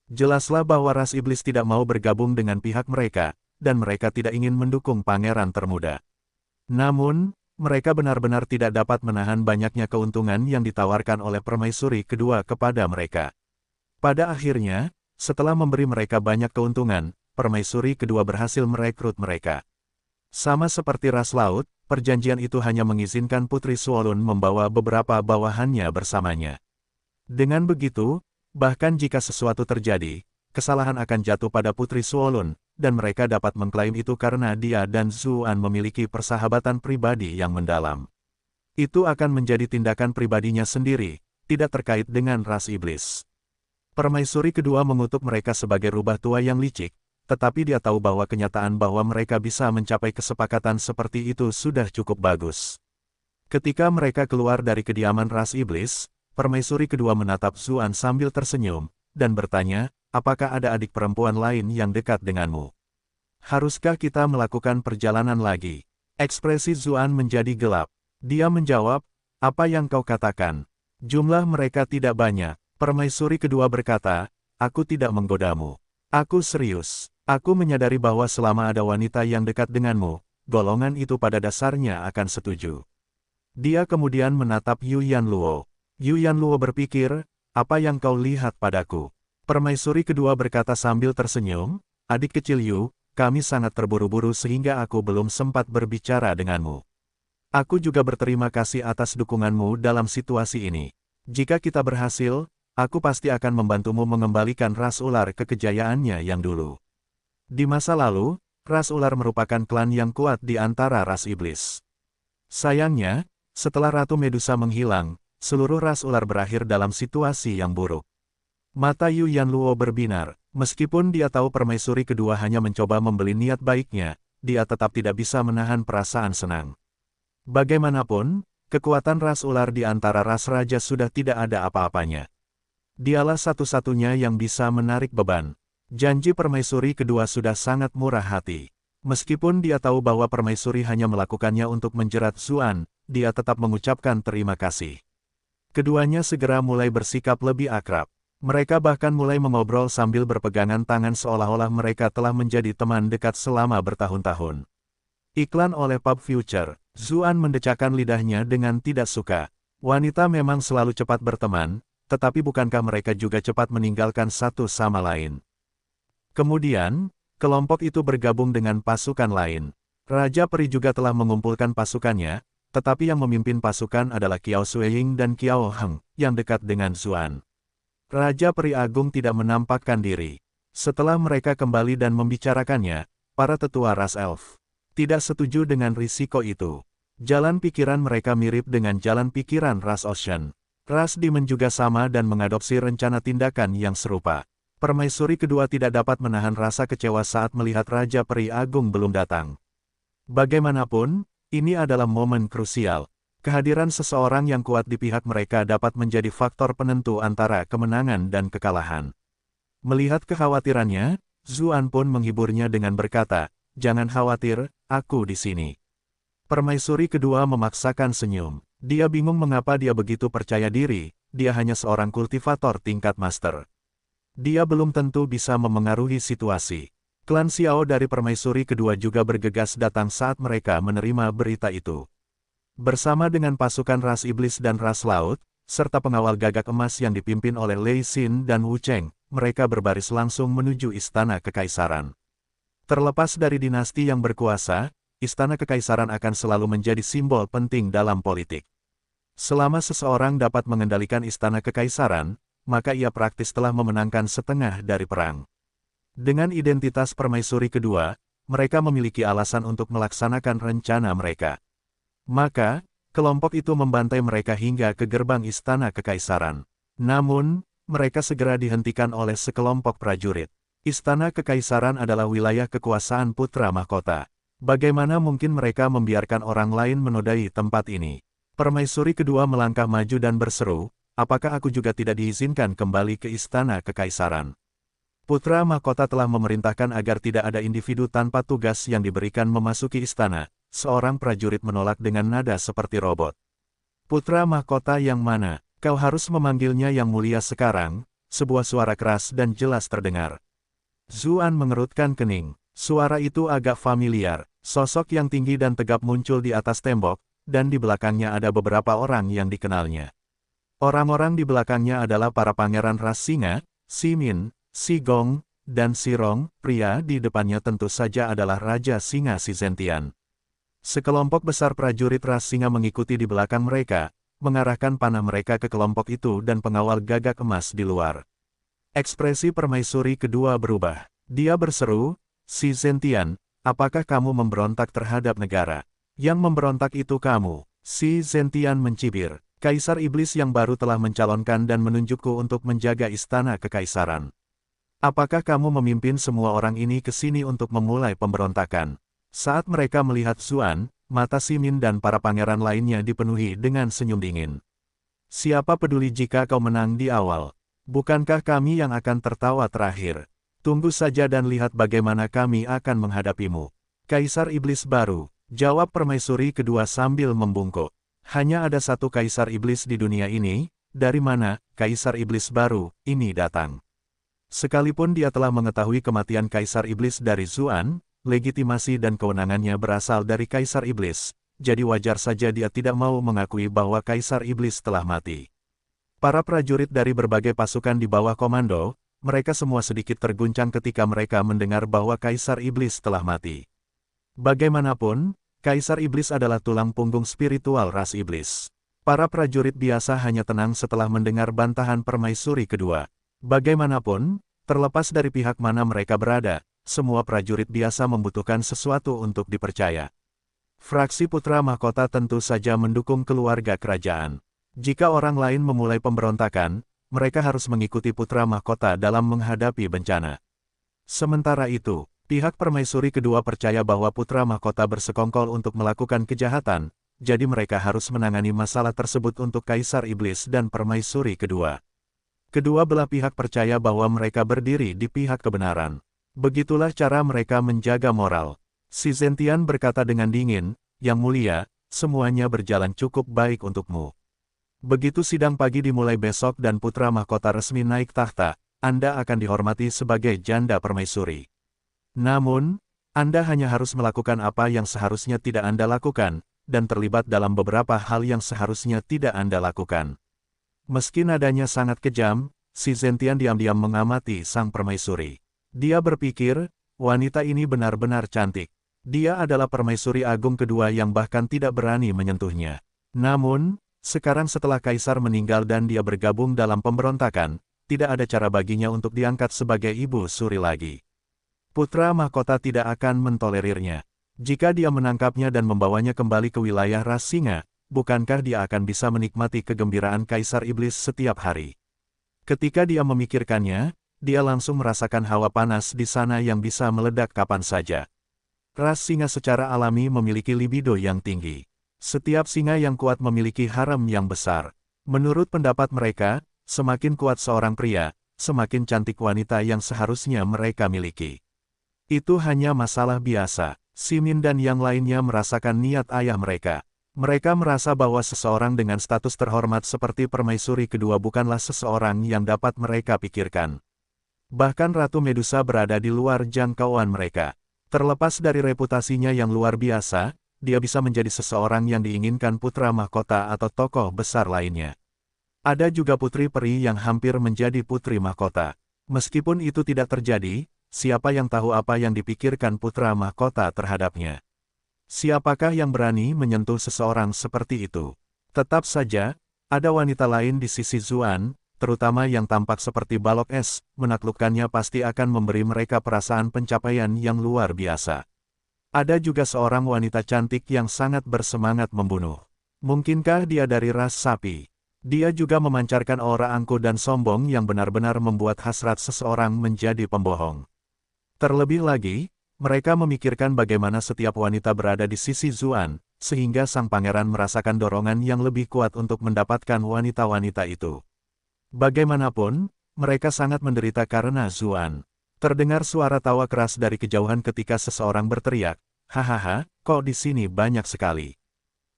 Jelaslah bahwa ras iblis tidak mau bergabung dengan pihak mereka, dan mereka tidak ingin mendukung pangeran termuda. Namun, mereka benar-benar tidak dapat menahan banyaknya keuntungan yang ditawarkan oleh permaisuri kedua kepada mereka. Pada akhirnya, setelah memberi mereka banyak keuntungan, permaisuri kedua berhasil merekrut mereka. Sama seperti ras laut, perjanjian itu hanya mengizinkan Putri Suolun membawa beberapa bawahannya bersamanya. Dengan begitu, bahkan jika sesuatu terjadi, kesalahan akan jatuh pada Putri Suolun, dan mereka dapat mengklaim itu karena dia dan Zuan memiliki persahabatan pribadi yang mendalam. Itu akan menjadi tindakan pribadinya sendiri, tidak terkait dengan ras iblis. Permaisuri kedua mengutuk mereka sebagai rubah tua yang licik, tetapi dia tahu bahwa kenyataan bahwa mereka bisa mencapai kesepakatan seperti itu sudah cukup bagus. Ketika mereka keluar dari kediaman ras iblis, permaisuri kedua menatap Zuan sambil tersenyum, dan bertanya, apakah ada adik perempuan lain yang dekat denganmu? Haruskah kita melakukan perjalanan lagi? Ekspresi Zuan menjadi gelap. Dia menjawab, apa yang kau katakan? Jumlah mereka tidak banyak. Permaisuri kedua berkata, aku tidak menggodamu. Aku serius. Aku menyadari bahwa selama ada wanita yang dekat denganmu, golongan itu pada dasarnya akan setuju. Dia kemudian menatap Yu Yanluo. Yu Yanluo berpikir, apa yang kau lihat padaku? Permaisuri kedua berkata sambil tersenyum, adik kecil Yu, kami sangat terburu-buru sehingga aku belum sempat berbicara denganmu. Aku juga berterima kasih atas dukunganmu dalam situasi ini. Jika kita berhasil, aku pasti akan membantumu mengembalikan ras ular ke kejayaannya yang dulu. Di masa lalu, ras ular merupakan klan yang kuat di antara ras iblis. Sayangnya, setelah Ratu Medusa menghilang, seluruh ras ular berakhir dalam situasi yang buruk. Mata Yu Yanluo berbinar, meskipun dia tahu permaisuri kedua hanya mencoba membeli niat baiknya, dia tetap tidak bisa menahan perasaan senang. Bagaimanapun, kekuatan ras ular di antara ras raja sudah tidak ada apa-apanya. Dialah satu-satunya yang bisa menarik beban. Janji permaisuri kedua sudah sangat murah hati. Meskipun dia tahu bahwa permaisuri hanya melakukannya untuk menjerat Zuan, dia tetap mengucapkan terima kasih. Keduanya segera mulai bersikap lebih akrab. Mereka bahkan mulai mengobrol sambil berpegangan tangan seolah-olah mereka telah menjadi teman dekat selama bertahun-tahun. Iklan oleh Pub Future, Zuan mendecakkan lidahnya dengan tidak suka. Wanita memang selalu cepat berteman, tetapi bukankah mereka juga cepat meninggalkan satu sama lain? Kemudian, kelompok itu bergabung dengan pasukan lain. Raja Peri juga telah mengumpulkan pasukannya, tetapi yang memimpin pasukan adalah Qiao Suiying dan Qiao Heng, yang dekat dengan Zuan. Raja Peri Agung tidak menampakkan diri. Setelah mereka kembali dan membicarakannya, para tetua ras elf tidak setuju dengan risiko itu. Jalan pikiran mereka mirip dengan jalan pikiran ras Ocean. Ras Demon juga sama dan mengadopsi rencana tindakan yang serupa. Permaisuri kedua tidak dapat menahan rasa kecewa saat melihat Raja Peri Agung belum datang. Bagaimanapun, ini adalah momen krusial. Kehadiran seseorang yang kuat di pihak mereka dapat menjadi faktor penentu antara kemenangan dan kekalahan. Melihat kekhawatirannya, Zuan pun menghiburnya dengan berkata, jangan khawatir, aku di sini. Permaisuri kedua memaksakan senyum. Dia bingung mengapa dia begitu percaya diri, dia hanya seorang kultivator tingkat master. Dia belum tentu bisa memengaruhi situasi. Klan Xiao dari permaisuri kedua juga bergegas datang saat mereka menerima berita itu. Bersama dengan pasukan ras iblis dan ras laut, serta pengawal gagak emas yang dipimpin oleh Lei Xin dan Wu Cheng, mereka berbaris langsung menuju Istana Kekaisaran. Terlepas dari dinasti yang berkuasa, Istana Kekaisaran akan selalu menjadi simbol penting dalam politik. Selama seseorang dapat mengendalikan Istana Kekaisaran, maka ia praktis telah memenangkan setengah dari perang. Dengan identitas permaisuri kedua, mereka memiliki alasan untuk melaksanakan rencana mereka. Maka, kelompok itu membantai mereka hingga ke gerbang Istana Kekaisaran. Namun, mereka segera dihentikan oleh sekelompok prajurit. Istana Kekaisaran adalah wilayah kekuasaan putra mahkota. Bagaimana mungkin mereka membiarkan orang lain menodai tempat ini? Permaisuri kedua melangkah maju dan berseru, apakah aku juga tidak diizinkan kembali ke Istana Kekaisaran? Putra mahkota telah memerintahkan agar tidak ada individu tanpa tugas yang diberikan memasuki istana. Seorang prajurit menolak dengan nada seperti robot. Putra mahkota yang mana? Kau harus memanggilnya yang mulia sekarang. Sebuah suara keras dan jelas terdengar. Zuan mengerutkan kening. Suara itu agak familiar. Sosok yang tinggi dan tegap muncul di atas tembok, dan di belakangnya ada beberapa orang yang dikenalnya. Orang-orang di belakangnya adalah para pangeran ras singa, Si Min, Si Gong, dan Si Rong. Pria di depannya tentu saja adalah Raja Singa Si Zentian. Sekelompok besar prajurit ras singa mengikuti di belakang mereka, mengarahkan panah mereka ke kelompok itu dan pengawal gagak emas di luar. Ekspresi permaisuri kedua berubah. Dia berseru, Si Zentian, apakah kamu memberontak terhadap negara? Yang memberontak itu kamu. Si Zentian mencibir. Kaisar Iblis yang baru telah mencalonkan dan menunjukku untuk menjaga Istana Kekaisaran. Apakah kamu memimpin semua orang ini ke sini untuk memulai pemberontakan? Saat mereka melihat Zuan, mata Simin dan para pangeran lainnya dipenuhi dengan senyum dingin. Siapa peduli jika kau menang di awal? Bukankah kami yang akan tertawa terakhir? Tunggu saja dan lihat bagaimana kami akan menghadapimu. Kaisar Iblis baru, jawab permaisuri kedua sambil membungkuk. Hanya ada satu kaisar iblis di dunia ini, dari mana kaisar iblis baru ini datang? Sekalipun dia telah mengetahui kematian kaisar iblis dari Zuan, legitimasi dan kewenangannya berasal dari kaisar iblis, jadi wajar saja dia tidak mau mengakui bahwa kaisar iblis telah mati. Para prajurit dari berbagai pasukan di bawah komando, mereka semua sedikit terguncang ketika mereka mendengar bahwa kaisar iblis telah mati. Bagaimanapun, kaisar iblis adalah tulang punggung spiritual ras iblis. Para prajurit biasa hanya tenang setelah mendengar bantahan permaisuri kedua. Bagaimanapun, terlepas dari pihak mana mereka berada, semua prajurit biasa membutuhkan sesuatu untuk dipercaya. Fraksi Putra Mahkota tentu saja mendukung keluarga kerajaan. Jika orang lain memulai pemberontakan, mereka harus mengikuti Putra Mahkota dalam menghadapi bencana. Sementara itu, pihak permaisuri kedua percaya bahwa Putra Mahkota bersekongkol untuk melakukan kejahatan, jadi mereka harus menangani masalah tersebut untuk Kaisar Iblis dan permaisuri kedua. Kedua belah pihak percaya bahwa mereka berdiri di pihak kebenaran. Begitulah cara mereka menjaga moral. Si Zentian berkata dengan dingin, "Yang mulia, semuanya berjalan cukup baik untukmu. Begitu sidang pagi dimulai besok dan Putra Mahkota resmi naik tahta, Anda akan dihormati sebagai janda permaisuri. Namun, Anda hanya harus melakukan apa yang seharusnya tidak Anda lakukan, dan terlibat dalam beberapa hal yang seharusnya tidak Anda lakukan." Meski nadanya sangat kejam, si Zentian diam-diam mengamati sang permaisuri. Dia berpikir, wanita ini benar-benar cantik. Dia adalah permaisuri agung kedua yang bahkan tidak berani menyentuhnya. Namun, sekarang setelah kaisar meninggal dan dia bergabung dalam pemberontakan, tidak ada cara baginya untuk diangkat sebagai ibu suri lagi. Putra Mahkota tidak akan mentolerirnya. Jika dia menangkapnya dan membawanya kembali ke wilayah ras singa, bukankah dia akan bisa menikmati kegembiraan kaisar iblis setiap hari? Ketika dia memikirkannya, dia langsung merasakan hawa panas di sana yang bisa meledak kapan saja. Ras singa secara alami memiliki libido yang tinggi. Setiap singa yang kuat memiliki harem yang besar. Menurut pendapat mereka, semakin kuat seorang pria, semakin cantik wanita yang seharusnya mereka miliki. Itu hanya masalah biasa. Simin dan yang lainnya merasakan niat ayah mereka. Mereka merasa bahwa seseorang dengan status terhormat seperti permaisuri kedua bukanlah seseorang yang dapat mereka pikirkan. Bahkan Ratu Medusa berada di luar jangkauan mereka. Terlepas dari reputasinya yang luar biasa, dia bisa menjadi seseorang yang diinginkan Putra Mahkota atau tokoh besar lainnya. Ada juga putri peri yang hampir menjadi putri mahkota. Meskipun itu tidak terjadi, siapa yang tahu apa yang dipikirkan Putra Mahkota terhadapnya? Siapakah yang berani menyentuh seseorang seperti itu? Tetap saja, ada wanita lain di sisi Zuan, terutama yang tampak seperti balok es, menaklukkannya pasti akan memberi mereka perasaan pencapaian yang luar biasa. Ada juga seorang wanita cantik yang sangat bersemangat membunuh. Mungkinkah dia dari ras sapi? Dia juga memancarkan aura angkuh dan sombong yang benar-benar membuat hasrat seseorang menjadi pembohong. Terlebih lagi, mereka memikirkan bagaimana setiap wanita berada di sisi Zuan, sehingga sang pangeran merasakan dorongan yang lebih kuat untuk mendapatkan wanita-wanita itu. Bagaimanapun, mereka sangat menderita karena Zuan. Terdengar suara tawa keras dari kejauhan ketika seseorang berteriak, "Hahaha, kok di sini banyak sekali."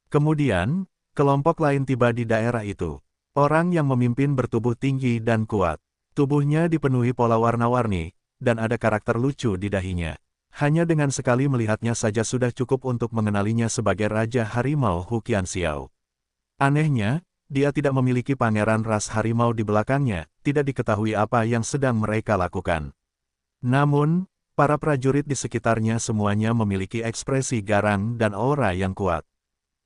Kemudian, kelompok lain tiba di daerah itu. Orang yang memimpin bertubuh tinggi dan kuat. Tubuhnya dipenuhi pola warna-warni, dan ada karakter lucu di dahinya. Hanya dengan sekali melihatnya saja sudah cukup untuk mengenalinya sebagai Raja Harimau Huqian Xiao. Anehnya, dia tidak memiliki pangeran ras harimau di belakangnya, tidak diketahui apa yang sedang mereka lakukan. Namun, para prajurit di sekitarnya semuanya memiliki ekspresi garang dan aura yang kuat.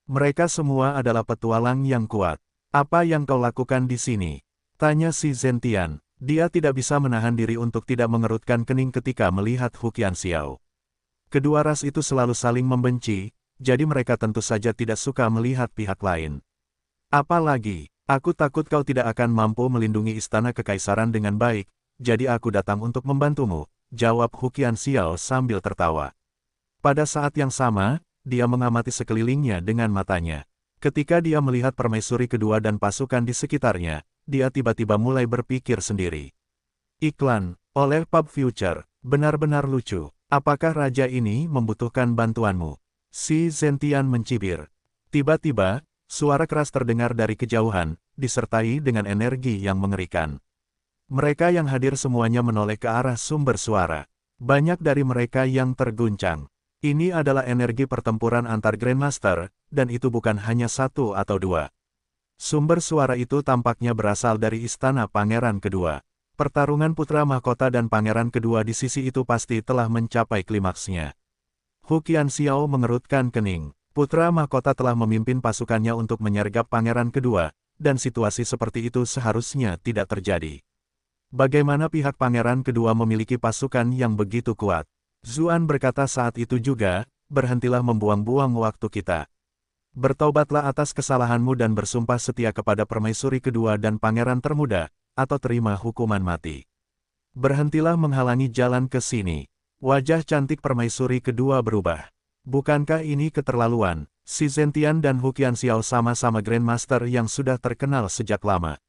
Mereka semua adalah petualang yang kuat. "Apa yang kau lakukan di sini?" tanya si Zentian. Dia tidak bisa menahan diri untuk tidak mengerutkan kening ketika melihat Huqian Xiao. Kedua ras itu selalu saling membenci, jadi mereka tentu saja tidak suka melihat pihak lain. "Apalagi, aku takut kau tidak akan mampu melindungi istana kekaisaran dengan baik," jadi aku datang untuk membantumu, jawab Huqian Xiao sambil tertawa. Pada saat yang sama, dia mengamati sekelilingnya dengan matanya. Ketika dia melihat permaisuri kedua dan pasukan di sekitarnya, dia tiba-tiba mulai berpikir sendiri. Iklan, oleh Pub Future, benar-benar lucu. Apakah raja ini membutuhkan bantuanmu? Si Zentian mencibir. Tiba-tiba, suara keras terdengar dari kejauhan, disertai dengan energi yang mengerikan. Mereka yang hadir semuanya menoleh ke arah sumber suara. Banyak dari mereka yang terguncang. Ini adalah energi pertempuran antar Grandmaster, dan itu bukan hanya satu atau dua. Sumber suara itu tampaknya berasal dari istana pangeran kedua. Pertarungan putra mahkota dan pangeran kedua di sisi itu pasti telah mencapai klimaksnya. Huqian Xiao mengerutkan kening. Putra mahkota telah memimpin pasukannya untuk menyergap pangeran kedua, dan situasi seperti itu seharusnya tidak terjadi. Bagaimana pihak pangeran kedua memiliki pasukan yang begitu kuat? Zuan berkata saat itu juga, berhentilah membuang-buang waktu kita. Bertaubatlah atas kesalahanmu dan bersumpah setia kepada permaisuri kedua dan pangeran termuda, atau terima hukuman mati. Berhentilah menghalangi jalan ke sini. Wajah cantik permaisuri kedua berubah. Bukankah ini keterlaluan? Si Zentian dan Huqian Xiao sama-sama Grandmaster yang sudah terkenal sejak lama.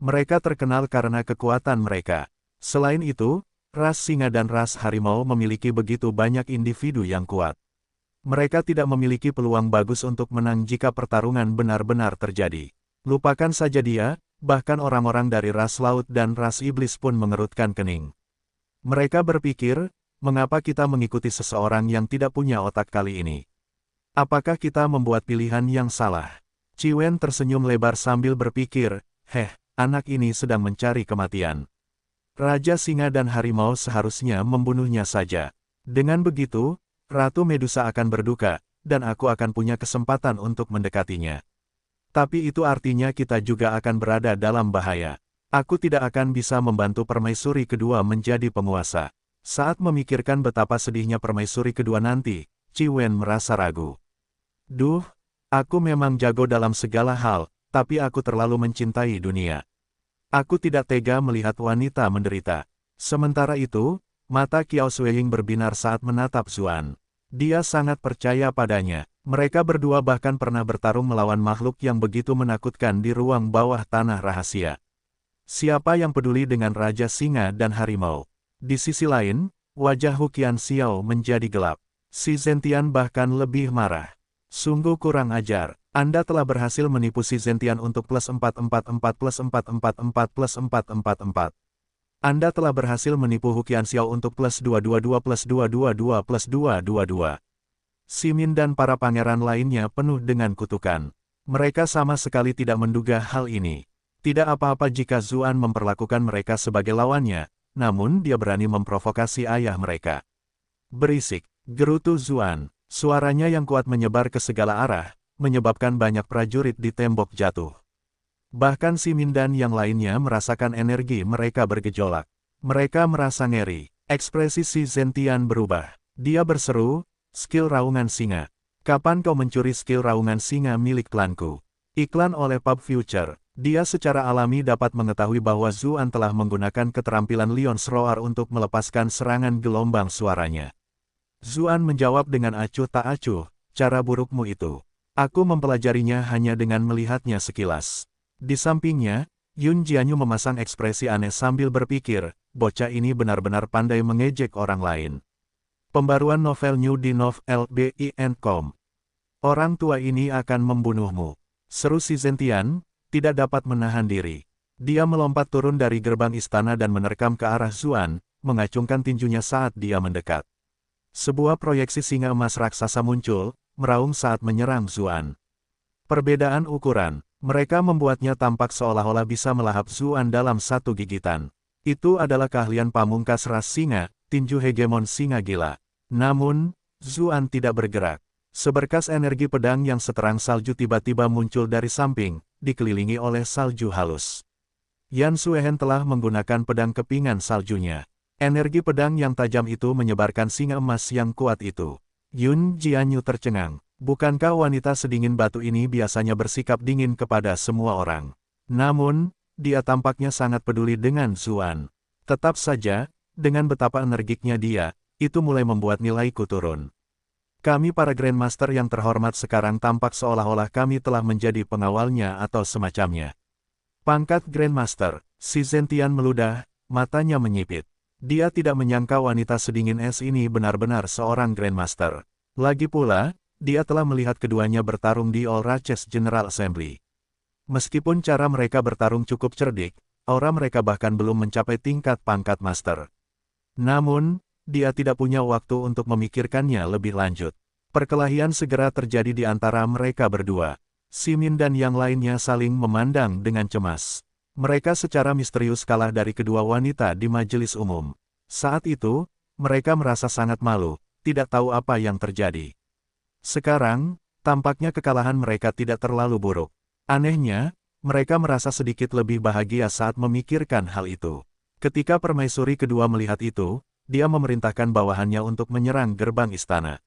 Mereka terkenal karena kekuatan mereka. Selain itu, ras singa dan ras harimau memiliki begitu banyak individu yang kuat. Mereka tidak memiliki peluang bagus untuk menang jika pertarungan benar-benar terjadi. Lupakan saja dia, bahkan orang-orang dari ras laut dan ras iblis pun mengerutkan kening. Mereka berpikir, mengapa kita mengikuti seseorang yang tidak punya otak kali ini? Apakah kita membuat pilihan yang salah? Ciwen tersenyum lebar sambil berpikir, anak ini sedang mencari kematian. Raja Singa dan Harimau seharusnya membunuhnya saja. Dengan begitu, Ratu Medusa akan berduka, dan aku akan punya kesempatan untuk mendekatinya. Tapi itu artinya kita juga akan berada dalam bahaya. Aku tidak akan bisa membantu permaisuri kedua menjadi penguasa. Saat memikirkan betapa sedihnya permaisuri kedua nanti, Ciwen merasa ragu. Duh, aku memang jago dalam segala hal, tapi aku terlalu mencintai dunia. Aku tidak tega melihat wanita menderita. Sementara itu, mata Qiao Suiying berbinar saat menatap Zuan. Dia sangat percaya padanya. Mereka berdua bahkan pernah bertarung melawan makhluk yang begitu menakutkan di ruang bawah tanah rahasia. Siapa yang peduli dengan Raja Singa dan Harimau? Di sisi lain, wajah Huqian Xiao menjadi gelap. Si Zentian bahkan lebih marah. Sungguh kurang ajar. Anda telah berhasil menipu si Zentian untuk plus 444 plus 444 plus 444. Anda telah berhasil menipu Huqian Xiao untuk plus 222 plus 222 plus 222. Simin dan para pangeran lainnya penuh dengan kutukan. Mereka sama sekali tidak menduga hal ini. Tidak apa-apa jika Zuan memperlakukan mereka sebagai lawannya, namun dia berani memprovokasi ayah mereka. Berisik, gerutu Zuan. Suaranya yang kuat menyebar ke segala arah, menyebabkan banyak prajurit di tembok jatuh. Bahkan Simin dan yang lainnya merasakan energi mereka bergejolak. Mereka merasa ngeri. Ekspresi si Zentian berubah. Dia berseru, skill raungan singa. Kapan kau mencuri skill raungan singa milik klanku? Iklan oleh Pub Future. Dia secara alami dapat mengetahui bahwa Zuan telah menggunakan keterampilan Lion's Roar untuk melepaskan serangan gelombang suaranya. Zuan menjawab dengan acuh tak acuh, cara burukmu itu. Aku mempelajarinya hanya dengan melihatnya sekilas. Di sampingnya, Yun Jianyu memasang ekspresi aneh sambil berpikir, bocah ini benar-benar pandai mengejek orang lain. Pembaruan novel new di novel.bin.com. Orang tua ini akan membunuhmu. Seru si Zentian, tidak dapat menahan diri. Dia melompat turun dari gerbang istana dan menerkam ke arah Zuan, mengacungkan tinjunya saat dia mendekat. Sebuah proyeksi singa emas raksasa muncul, meraung saat menyerang Zuan. Perbedaan ukuran, mereka membuatnya tampak seolah-olah bisa melahap Zuan dalam satu gigitan. Itu adalah keahlian pamungkas ras singa, tinju hegemon singa gila. Namun, Zuan tidak bergerak. Seberkas energi pedang yang seterang salju tiba-tiba muncul dari samping, dikelilingi oleh salju halus. Yan Suehen telah menggunakan pedang kepingan saljunya. Energi pedang yang tajam itu menyebarkan singa emas yang kuat itu. Yun Jianyu tercengang. Bukankah wanita sedingin batu ini biasanya bersikap dingin kepada semua orang? Namun, dia tampaknya sangat peduli dengan Zuan. Tetap saja, dengan betapa energiknya dia, itu mulai membuat nilaiku turun. Kami para Grandmaster yang terhormat sekarang tampak seolah-olah kami telah menjadi pengawalnya atau semacamnya. Pangkat Grandmaster, si Zentian meludah, matanya menyipit. Dia tidak menyangka wanita sedingin es ini benar-benar seorang Grandmaster. Lagi pula, dia telah melihat keduanya bertarung di All Ratches General Assembly. Meskipun cara mereka bertarung cukup cerdik, aura mereka bahkan belum mencapai tingkat pangkat Master. Namun, dia tidak punya waktu untuk memikirkannya lebih lanjut. Perkelahian segera terjadi di antara mereka berdua. Simin dan yang lainnya saling memandang dengan cemas. Mereka secara misterius kalah dari kedua wanita di majelis umum. Saat itu, mereka merasa sangat malu, tidak tahu apa yang terjadi. Sekarang, tampaknya kekalahan mereka tidak terlalu buruk. Anehnya, mereka merasa sedikit lebih bahagia saat memikirkan hal itu. Ketika permaisuri kedua melihat itu, dia memerintahkan bawahannya untuk menyerang gerbang istana.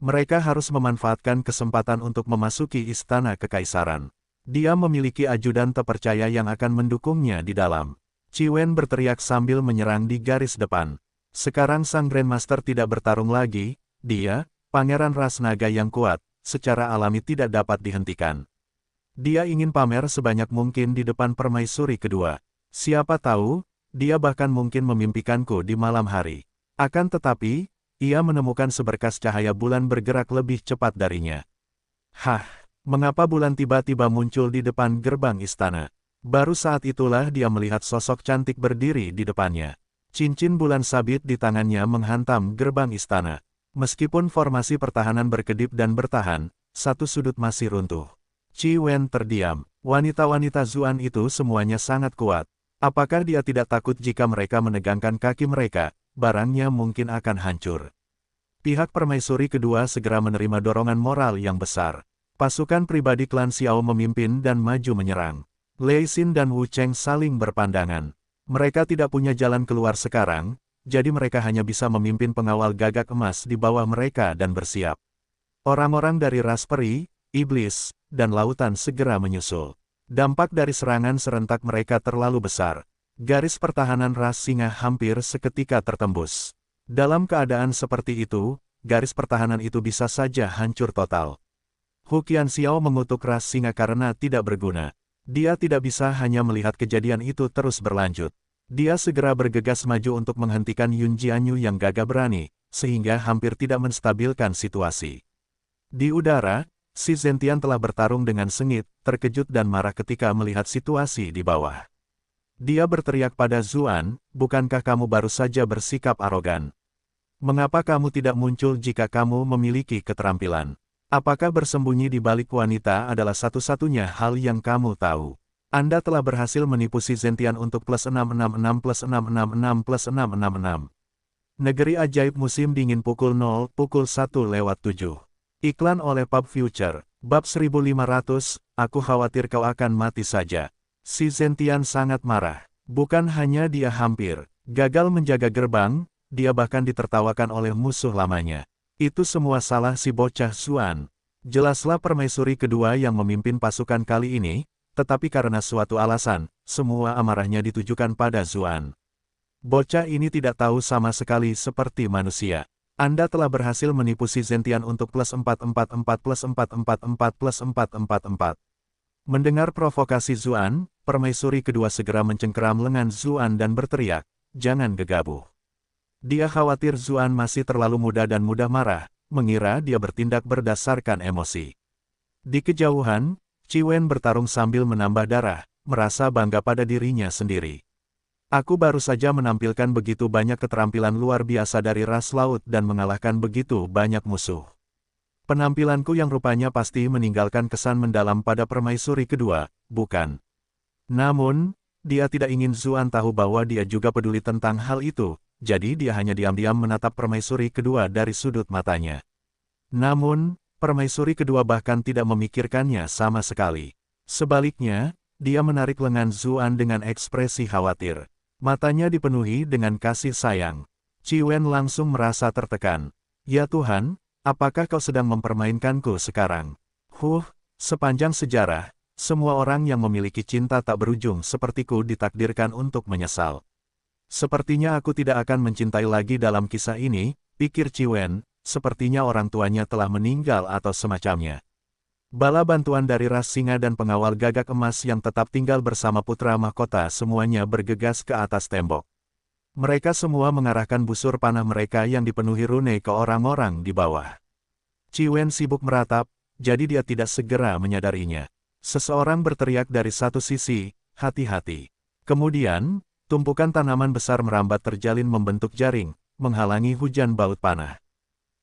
Mereka harus memanfaatkan kesempatan untuk memasuki istana kekaisaran. Dia memiliki ajudan terpercaya yang akan mendukungnya di dalam. Qi Wen berteriak sambil menyerang di garis depan. Sekarang sang Grandmaster tidak bertarung lagi, dia, pangeran ras naga yang kuat, secara alami tidak dapat dihentikan. Dia ingin pamer sebanyak mungkin di depan permaisuri kedua. Siapa tahu, dia bahkan mungkin memimpikanku di malam hari. Akan tetapi, ia menemukan seberkas cahaya bulan bergerak lebih cepat darinya. Hah, mengapa bulan tiba-tiba muncul di depan gerbang istana? Baru saat itulah dia melihat sosok cantik berdiri di depannya. Cincin bulan sabit di tangannya menghantam gerbang istana. Meskipun formasi pertahanan berkedip dan bertahan, satu sudut masih runtuh. Qi Wen terdiam. Wanita-wanita Zuan itu semuanya sangat kuat. Apakah dia tidak takut jika mereka menegangkan kaki mereka, barangnya mungkin akan hancur. Pihak permaisuri kedua segera menerima dorongan moral yang besar. Pasukan pribadi klan Xiao memimpin dan maju menyerang. Lei Xin dan Wu Cheng saling berpandangan. Mereka tidak punya jalan keluar sekarang, jadi mereka hanya bisa memimpin pengawal gagak emas di bawah mereka dan bersiap. Orang-orang dari ras peri, iblis, dan lautan segera menyusul. Dampak dari serangan serentak mereka terlalu besar. Garis pertahanan ras singa hampir seketika tertembus. Dalam keadaan seperti itu, garis pertahanan itu bisa saja hancur total. Hu Qianxiao mengutuk ras singa karena tidak berguna. Dia tidak bisa hanya melihat kejadian itu terus berlanjut. Dia segera bergegas maju untuk menghentikan Yun Jianyu yang gagah berani, sehingga hampir tidak menstabilkan situasi. Di udara, si Zentian telah bertarung dengan sengit, terkejut dan marah ketika melihat situasi di bawah. Dia berteriak pada Zuan, bukankah kamu baru saja bersikap arogan? Mengapa kamu tidak muncul jika kamu memiliki keterampilan? Apakah bersembunyi di balik wanita adalah satu-satunya hal yang kamu tahu? Anda telah berhasil menipu si Zentian untuk plus 666 plus 666 plus 666. Negeri Ajaib Musim Dingin pukul 1:07. Iklan oleh Pub Future. Bab 1500, aku khawatir kau akan mati saja. Si Zentian sangat marah. Bukan hanya dia hampir gagal menjaga gerbang, dia bahkan ditertawakan oleh musuh lamanya. Itu semua salah si bocah Zuan. Jelaslah permaisuri kedua yang memimpin pasukan kali ini, tetapi karena suatu alasan, semua amarahnya ditujukan pada Zuan. Bocah ini tidak tahu sama sekali seperti manusia. Anda telah berhasil menipu si Zentian untuk plus 444 plus 444 plus 444. Mendengar provokasi Zuan, permaisuri kedua segera mencengkeram lengan Zuan dan berteriak, jangan gegabah. Dia khawatir Zuan masih terlalu muda dan mudah marah, mengira dia bertindak berdasarkan emosi. Di kejauhan, Qi Wen bertarung sambil menambah darah, merasa bangga pada dirinya sendiri. Aku baru saja menampilkan begitu banyak keterampilan luar biasa dari ras laut dan mengalahkan begitu banyak musuh. Penampilanku yang rupanya pasti meninggalkan kesan mendalam pada permaisuri kedua, bukan? Namun, dia tidak ingin Zuan tahu bahwa dia juga peduli tentang hal itu, jadi dia hanya diam-diam menatap permaisuri kedua dari sudut matanya. Namun, permaisuri kedua bahkan tidak memikirkannya sama sekali. Sebaliknya, dia menarik lengan Zuan dengan ekspresi khawatir. Matanya dipenuhi dengan kasih sayang. Qi Wen langsung merasa tertekan. Ya Tuhan, apakah kau sedang mempermainkanku sekarang? Sepanjang sejarah, semua orang yang memiliki cinta tak berujung sepertiku ditakdirkan untuk menyesal. Sepertinya aku tidak akan mencintai lagi dalam kisah ini, pikir Ciwen, sepertinya orang tuanya telah meninggal atau semacamnya. Bala bantuan dari ras singa dan pengawal gagak emas yang tetap tinggal bersama putra mahkota semuanya bergegas ke atas tembok. Mereka semua mengarahkan busur panah mereka yang dipenuhi rune ke orang-orang di bawah. Ciwen sibuk meratap, jadi dia tidak segera menyadarinya. Seseorang berteriak dari satu sisi, hati-hati. Kemudian, tumpukan tanaman besar merambat terjalin membentuk jaring, menghalangi hujan baut panah.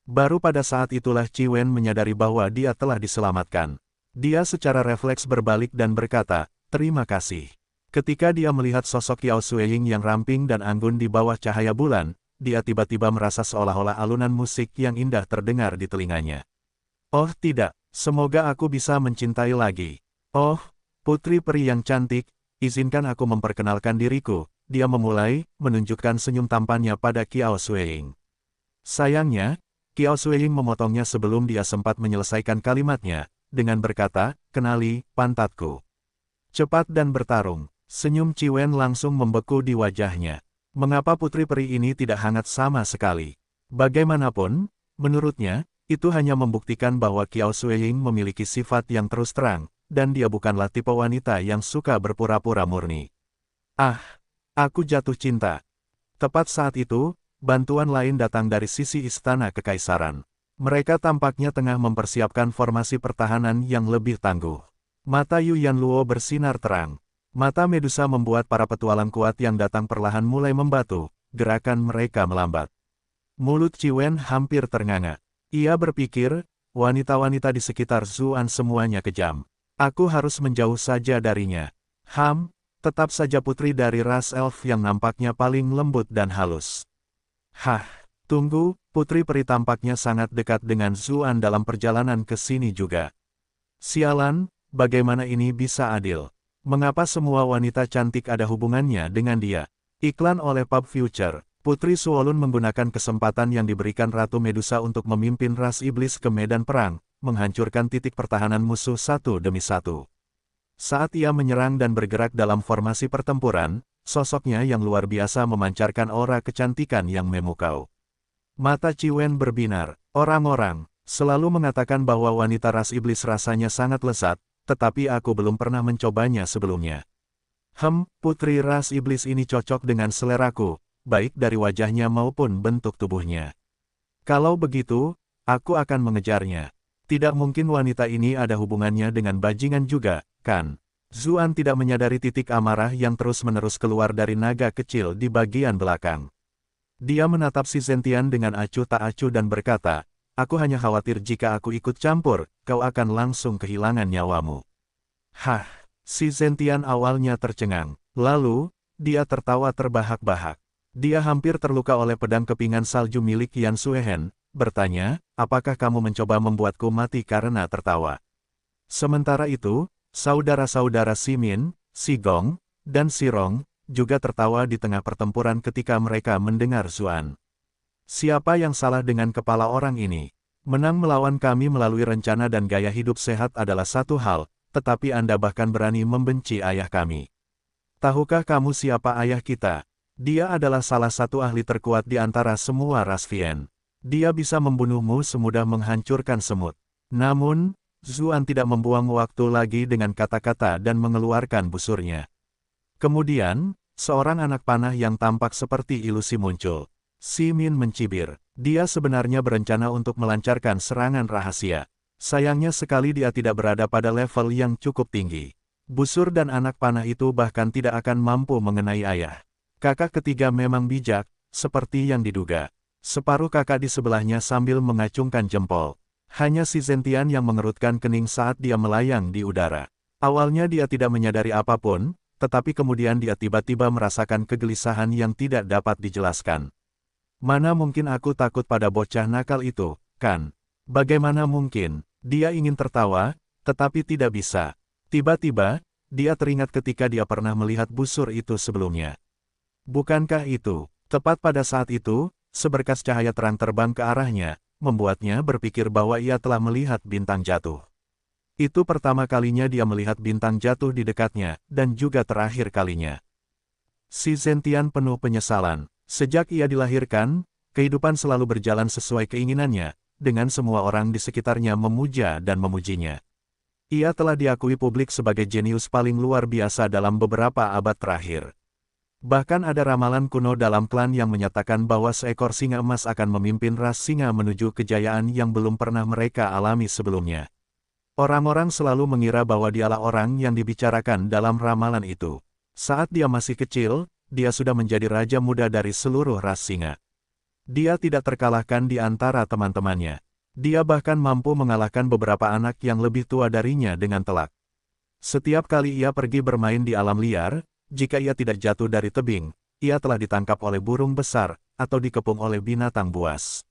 Baru pada saat itulah Ciwen menyadari bahwa dia telah diselamatkan. Dia secara refleks berbalik dan berkata, terima kasih. Ketika dia melihat sosok Yao Sueying yang ramping dan anggun di bawah cahaya bulan, dia tiba-tiba merasa seolah-olah alunan musik yang indah terdengar di telinganya. Oh tidak, semoga aku bisa mencintai lagi. Oh, putri peri yang cantik, izinkan aku memperkenalkan diriku, dia memulai, menunjukkan senyum tampannya pada Kiao Sueying. Sayangnya, Kiao Sueying memotongnya sebelum dia sempat menyelesaikan kalimatnya, dengan berkata, kenali, pantatku. Cepat dan bertarung, senyum Ciwen langsung membeku di wajahnya. Mengapa putri peri ini tidak hangat sama sekali? Bagaimanapun, menurutnya, itu hanya membuktikan bahwa Kiao Sueying memiliki sifat yang terus terang, dan dia bukanlah tipe wanita yang suka berpura-pura murni. Ah, aku jatuh cinta. Tepat saat itu, bantuan lain datang dari sisi istana kekaisaran. Mereka tampaknya tengah mempersiapkan formasi pertahanan yang lebih tangguh. Mata Yu Yanluo bersinar terang. Mata Medusa membuat para petualang kuat yang datang perlahan mulai membatu, gerakan mereka melambat. Mulut Ciwen hampir ternganga. Ia berpikir, wanita-wanita di sekitar Zuan semuanya kejam. Aku harus menjauh saja darinya. Tetap saja putri dari ras elf yang nampaknya paling lembut dan halus. Hah, tunggu, putri peri tampaknya sangat dekat dengan Zuan dalam perjalanan ke sini juga. Sialan, bagaimana ini bisa adil? Mengapa semua wanita cantik ada hubungannya dengan dia? Iklan oleh Pub Future. Putri Suolun menggunakan kesempatan yang diberikan Ratu Medusa untuk memimpin ras iblis ke medan perang, menghancurkan titik pertahanan musuh satu demi satu. Saat ia menyerang dan bergerak dalam formasi pertempuran, sosoknya yang luar biasa memancarkan aura kecantikan yang memukau. Mata Ciwen berbinar. Orang-orang selalu mengatakan bahwa wanita ras iblis rasanya sangat lezat, tetapi aku belum pernah mencobanya sebelumnya. Putri ras iblis ini cocok dengan seleraku, baik dari wajahnya maupun bentuk tubuhnya. Kalau begitu, aku akan mengejarnya. Tidak mungkin wanita ini ada hubungannya dengan bajingan juga, kan? Zuan tidak menyadari titik amarah yang terus-menerus keluar dari naga kecil di bagian belakang. Dia menatap si Zentian dengan acuh tak acuh dan berkata, aku hanya khawatir jika aku ikut campur, kau akan langsung kehilangan nyawamu. Hah, si Zentian awalnya tercengang. Lalu, dia tertawa terbahak-bahak. Dia hampir terluka oleh pedang kepingan salju milik Yan Suehen, bertanya, apakah kamu mencoba membuatku mati karena tertawa? Sementara itu, saudara-saudara Simin, Sigong, dan Sirong, juga tertawa di tengah pertempuran ketika mereka mendengar Zuan. Siapa yang salah dengan kepala orang ini? Menang melawan kami melalui rencana dan gaya hidup sehat adalah satu hal, tetapi Anda bahkan berani membenci ayah kami. Tahukah kamu siapa ayah kita? Dia adalah salah satu ahli terkuat di antara semua ras Vien. Dia bisa membunuhmu semudah menghancurkan semut. Namun, Zuan tidak membuang waktu lagi dengan kata-kata dan mengeluarkan busurnya. Kemudian, seorang anak panah yang tampak seperti ilusi muncul. Simin mencibir. Dia sebenarnya berencana untuk melancarkan serangan rahasia. Sayangnya sekali dia tidak berada pada level yang cukup tinggi. Busur dan anak panah itu bahkan tidak akan mampu mengenai ayah. Kakak ketiga memang bijak, seperti yang diduga. Separuh kakak di sebelahnya sambil mengacungkan jempol. Hanya si Zentian yang mengerutkan kening saat dia melayang di udara. Awalnya dia tidak menyadari apapun, tetapi kemudian dia tiba-tiba merasakan kegelisahan yang tidak dapat dijelaskan. Mana mungkin aku takut pada bocah nakal itu, kan? Bagaimana mungkin? Dia ingin tertawa, tetapi tidak bisa. Tiba-tiba, dia teringat ketika dia pernah melihat busur itu sebelumnya. Bukankah itu? Tepat pada saat itu, seberkas cahaya terang terbang ke arahnya, membuatnya berpikir bahwa ia telah melihat bintang jatuh. Itu pertama kalinya dia melihat bintang jatuh di dekatnya, dan juga terakhir kalinya. Si Zentian penuh penyesalan. Sejak ia dilahirkan, kehidupan selalu berjalan sesuai keinginannya, dengan semua orang di sekitarnya memuja dan memujinya. Ia telah diakui publik sebagai jenius paling luar biasa dalam beberapa abad terakhir. Bahkan ada ramalan kuno dalam klan yang menyatakan bahwa seekor singa emas akan memimpin ras singa menuju kejayaan yang belum pernah mereka alami sebelumnya. Orang-orang selalu mengira bahwa dialah orang yang dibicarakan dalam ramalan itu. Saat dia masih kecil, dia sudah menjadi raja muda dari seluruh ras singa. Dia tidak terkalahkan di antara teman-temannya. Dia bahkan mampu mengalahkan beberapa anak yang lebih tua darinya dengan telak. Setiap kali ia pergi bermain di alam liar, jika ia tidak jatuh dari tebing, ia telah ditangkap oleh burung besar, atau dikepung oleh binatang buas.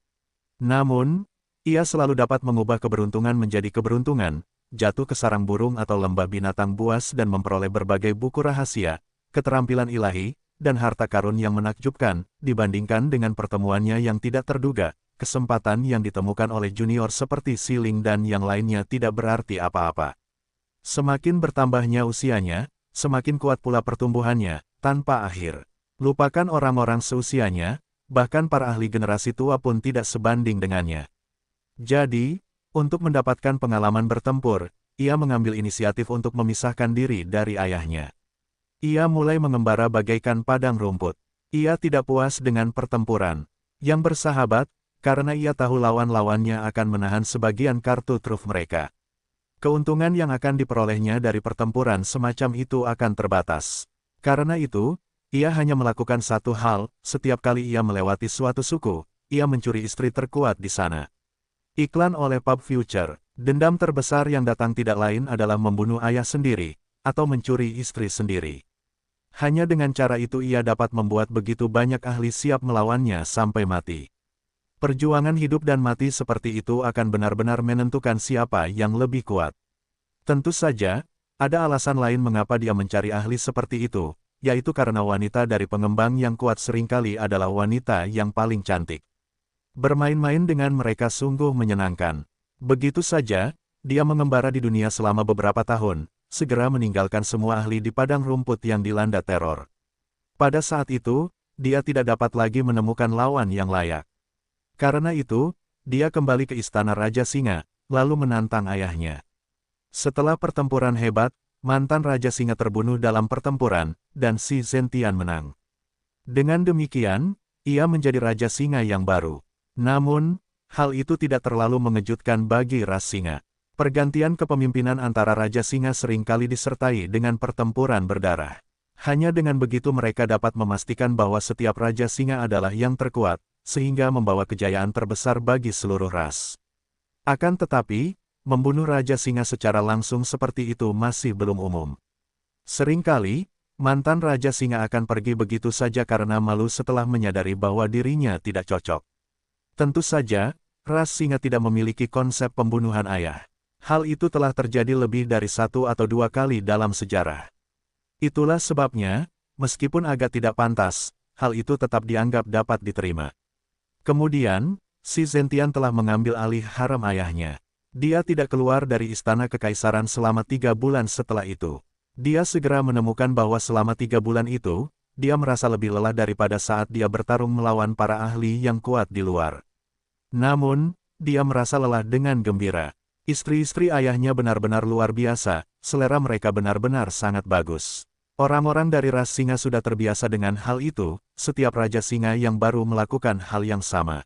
Namun, ia selalu dapat mengubah keberuntungan menjadi keberuntungan, jatuh ke sarang burung atau lembah binatang buas dan memperoleh berbagai buku rahasia, keterampilan ilahi, dan harta karun yang menakjubkan, dibandingkan dengan pertemuannya yang tidak terduga. Kesempatan yang ditemukan oleh junior seperti Si Ling dan yang lainnya tidak berarti apa-apa. Semakin bertambahnya usianya, semakin kuat pula pertumbuhannya, tanpa akhir. Lupakan orang-orang seusianya, bahkan para ahli generasi tua pun tidak sebanding dengannya. Jadi, untuk mendapatkan pengalaman bertempur, ia mengambil inisiatif untuk memisahkan diri dari ayahnya. Ia mulai mengembara bagaikan padang rumput. Ia tidak puas dengan pertempuran yang bersahabat, karena ia tahu lawan-lawannya akan menahan sebagian kartu truf mereka. Keuntungan yang akan diperolehnya dari pertempuran semacam itu akan terbatas. Karena itu, ia hanya melakukan satu hal, setiap kali ia melewati suatu suku, ia mencuri istri terkuat di sana. Iklan oleh Pub Future, dendam terbesar yang datang tidak lain adalah membunuh ayah sendiri, atau mencuri istri sendiri. Hanya dengan cara itu ia dapat membuat begitu banyak ahli siap melawannya sampai mati. Perjuangan hidup dan mati seperti itu akan benar-benar menentukan siapa yang lebih kuat. Tentu saja, ada alasan lain mengapa dia mencari ahli seperti itu, yaitu karena wanita dari pengembang yang kuat seringkali adalah wanita yang paling cantik. Bermain-main dengan mereka sungguh menyenangkan. Begitu saja, dia mengembara di dunia selama beberapa tahun, segera meninggalkan semua ahli di padang rumput yang dilanda teror. Pada saat itu, dia tidak dapat lagi menemukan lawan yang layak. Karena itu, dia kembali ke istana Raja Singa, lalu menantang ayahnya. Setelah pertempuran hebat, mantan Raja Singa terbunuh dalam pertempuran, dan Si Zentian menang. Dengan demikian, ia menjadi Raja Singa yang baru. Namun, hal itu tidak terlalu mengejutkan bagi ras singa. Pergantian kepemimpinan antara Raja Singa seringkali disertai dengan pertempuran berdarah. Hanya dengan begitu mereka dapat memastikan bahwa setiap Raja Singa adalah yang terkuat, sehingga membawa kejayaan terbesar bagi seluruh ras. Akan tetapi, membunuh Raja Singa secara langsung seperti itu masih belum umum. Seringkali, mantan Raja Singa akan pergi begitu saja karena malu setelah menyadari bahwa dirinya tidak cocok. Tentu saja, ras singa tidak memiliki konsep pembunuhan ayah. Hal itu telah terjadi lebih dari 1 atau 2 kali dalam sejarah. Itulah sebabnya, meskipun agak tidak pantas, hal itu tetap dianggap dapat diterima. Kemudian, Si Zentian telah mengambil alih harem ayahnya. Dia tidak keluar dari istana kekaisaran selama 3 bulan setelah itu. Dia segera menemukan bahwa selama 3 bulan itu, dia merasa lebih lelah daripada saat dia bertarung melawan para ahli yang kuat di luar. Namun, dia merasa lelah dengan gembira. Istri-istri ayahnya benar-benar luar biasa, selera mereka benar-benar sangat bagus. Orang-orang dari ras singa sudah terbiasa dengan hal itu, setiap Raja Singa yang baru melakukan hal yang sama.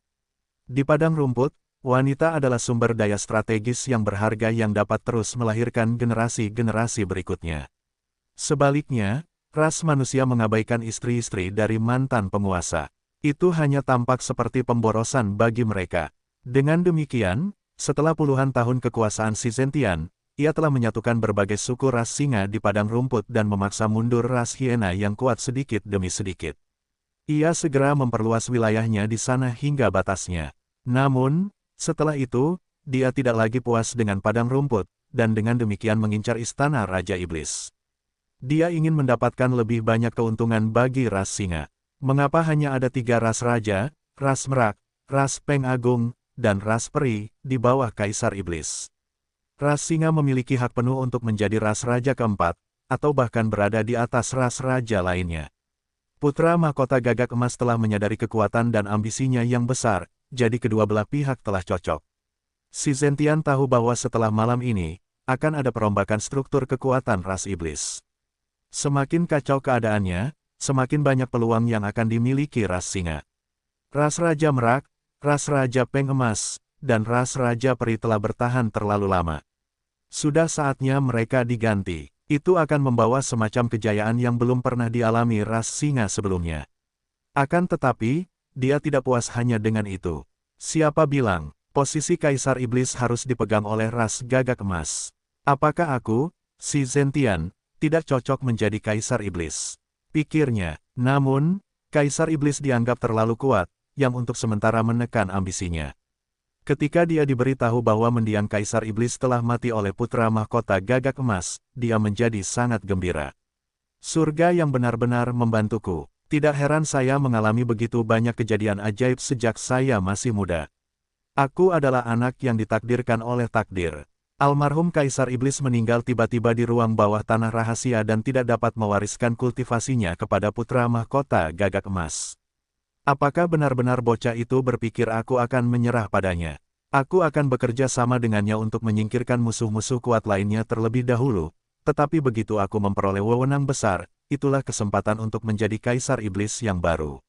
Di padang rumput, wanita adalah sumber daya strategis yang berharga yang dapat terus melahirkan generasi-generasi berikutnya. Sebaliknya, ras manusia mengabaikan istri-istri dari mantan penguasa. Itu hanya tampak seperti pemborosan bagi mereka. Dengan demikian, setelah puluhan tahun kekuasaan Si Zentian, ia telah menyatukan berbagai suku ras singa di padang rumput dan memaksa mundur ras hiena yang kuat sedikit demi sedikit. Ia segera memperluas wilayahnya di sana hingga batasnya. Namun, setelah itu, dia tidak lagi puas dengan padang rumput, dan dengan demikian mengincar istana Raja Iblis. Dia ingin mendapatkan lebih banyak keuntungan bagi ras singa. Mengapa hanya ada 3 ras raja, ras merak, ras peng agung, dan ras peri, di bawah Kaisar Iblis? Ras singa memiliki hak penuh untuk menjadi ras raja keempat, atau bahkan berada di atas ras raja lainnya. Putra mahkota gagak emas telah menyadari kekuatan dan ambisinya yang besar, jadi kedua belah pihak telah cocok. Si Zentian tahu bahwa setelah malam ini, akan ada perombakan struktur kekuatan ras iblis. Semakin kacau keadaannya, semakin banyak peluang yang akan dimiliki ras singa. Ras Raja Merak, ras Raja Peng Emas, dan ras Raja Peri telah bertahan terlalu lama. Sudah saatnya mereka diganti. Itu akan membawa semacam kejayaan yang belum pernah dialami ras singa sebelumnya. Akan tetapi, dia tidak puas hanya dengan itu. Siapa bilang, posisi Kaisar Iblis harus dipegang oleh ras gagak emas? Apakah aku, si Zentian, tidak cocok menjadi Kaisar Iblis? Pikirnya, namun, Kaisar Iblis dianggap terlalu kuat, yang untuk sementara menekan ambisinya. Ketika dia diberitahu bahwa mendiang Kaisar Iblis telah mati oleh putra mahkota gagak emas, dia menjadi sangat gembira. Surga yang benar-benar membantuku. Tidak heran saya mengalami begitu banyak kejadian ajaib sejak saya masih muda. Aku adalah anak yang ditakdirkan oleh takdir. Almarhum Kaisar Iblis meninggal tiba-tiba di ruang bawah tanah rahasia dan tidak dapat mewariskan kultivasinya kepada putra mahkota gagak emas. Apakah benar-benar bocah itu berpikir aku akan menyerah padanya? Aku akan bekerja sama dengannya untuk menyingkirkan musuh-musuh kuat lainnya terlebih dahulu, tetapi begitu aku memperoleh wewenang besar, itulah kesempatan untuk menjadi Kaisar Iblis yang baru.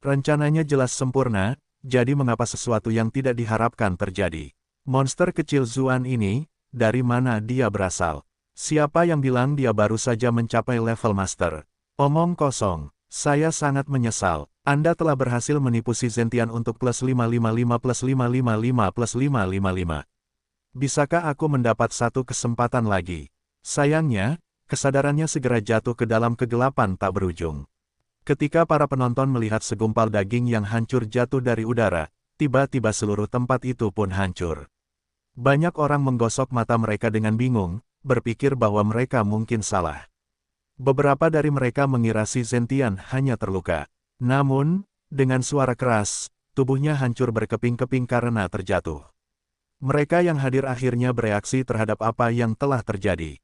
Rencananya jelas sempurna, jadi mengapa sesuatu yang tidak diharapkan terjadi? Monster kecil Zuan ini, dari mana dia berasal? Siapa yang bilang dia baru saja mencapai level Master? Omong kosong, saya sangat menyesal. Anda telah berhasil menipu si Zentian untuk plus 555 plus 555 plus 555. Bisakah aku mendapat satu kesempatan lagi? Sayangnya, kesadarannya segera jatuh ke dalam kegelapan tak berujung. Ketika para penonton melihat segumpal daging yang hancur jatuh dari udara, tiba-tiba seluruh tempat itu pun hancur. Banyak orang menggosok mata mereka dengan bingung, berpikir bahwa mereka mungkin salah. Beberapa dari mereka mengira si Zentian hanya terluka. Namun, dengan suara keras, tubuhnya hancur berkeping-keping karena terjatuh. Mereka yang hadir akhirnya bereaksi terhadap apa yang telah terjadi.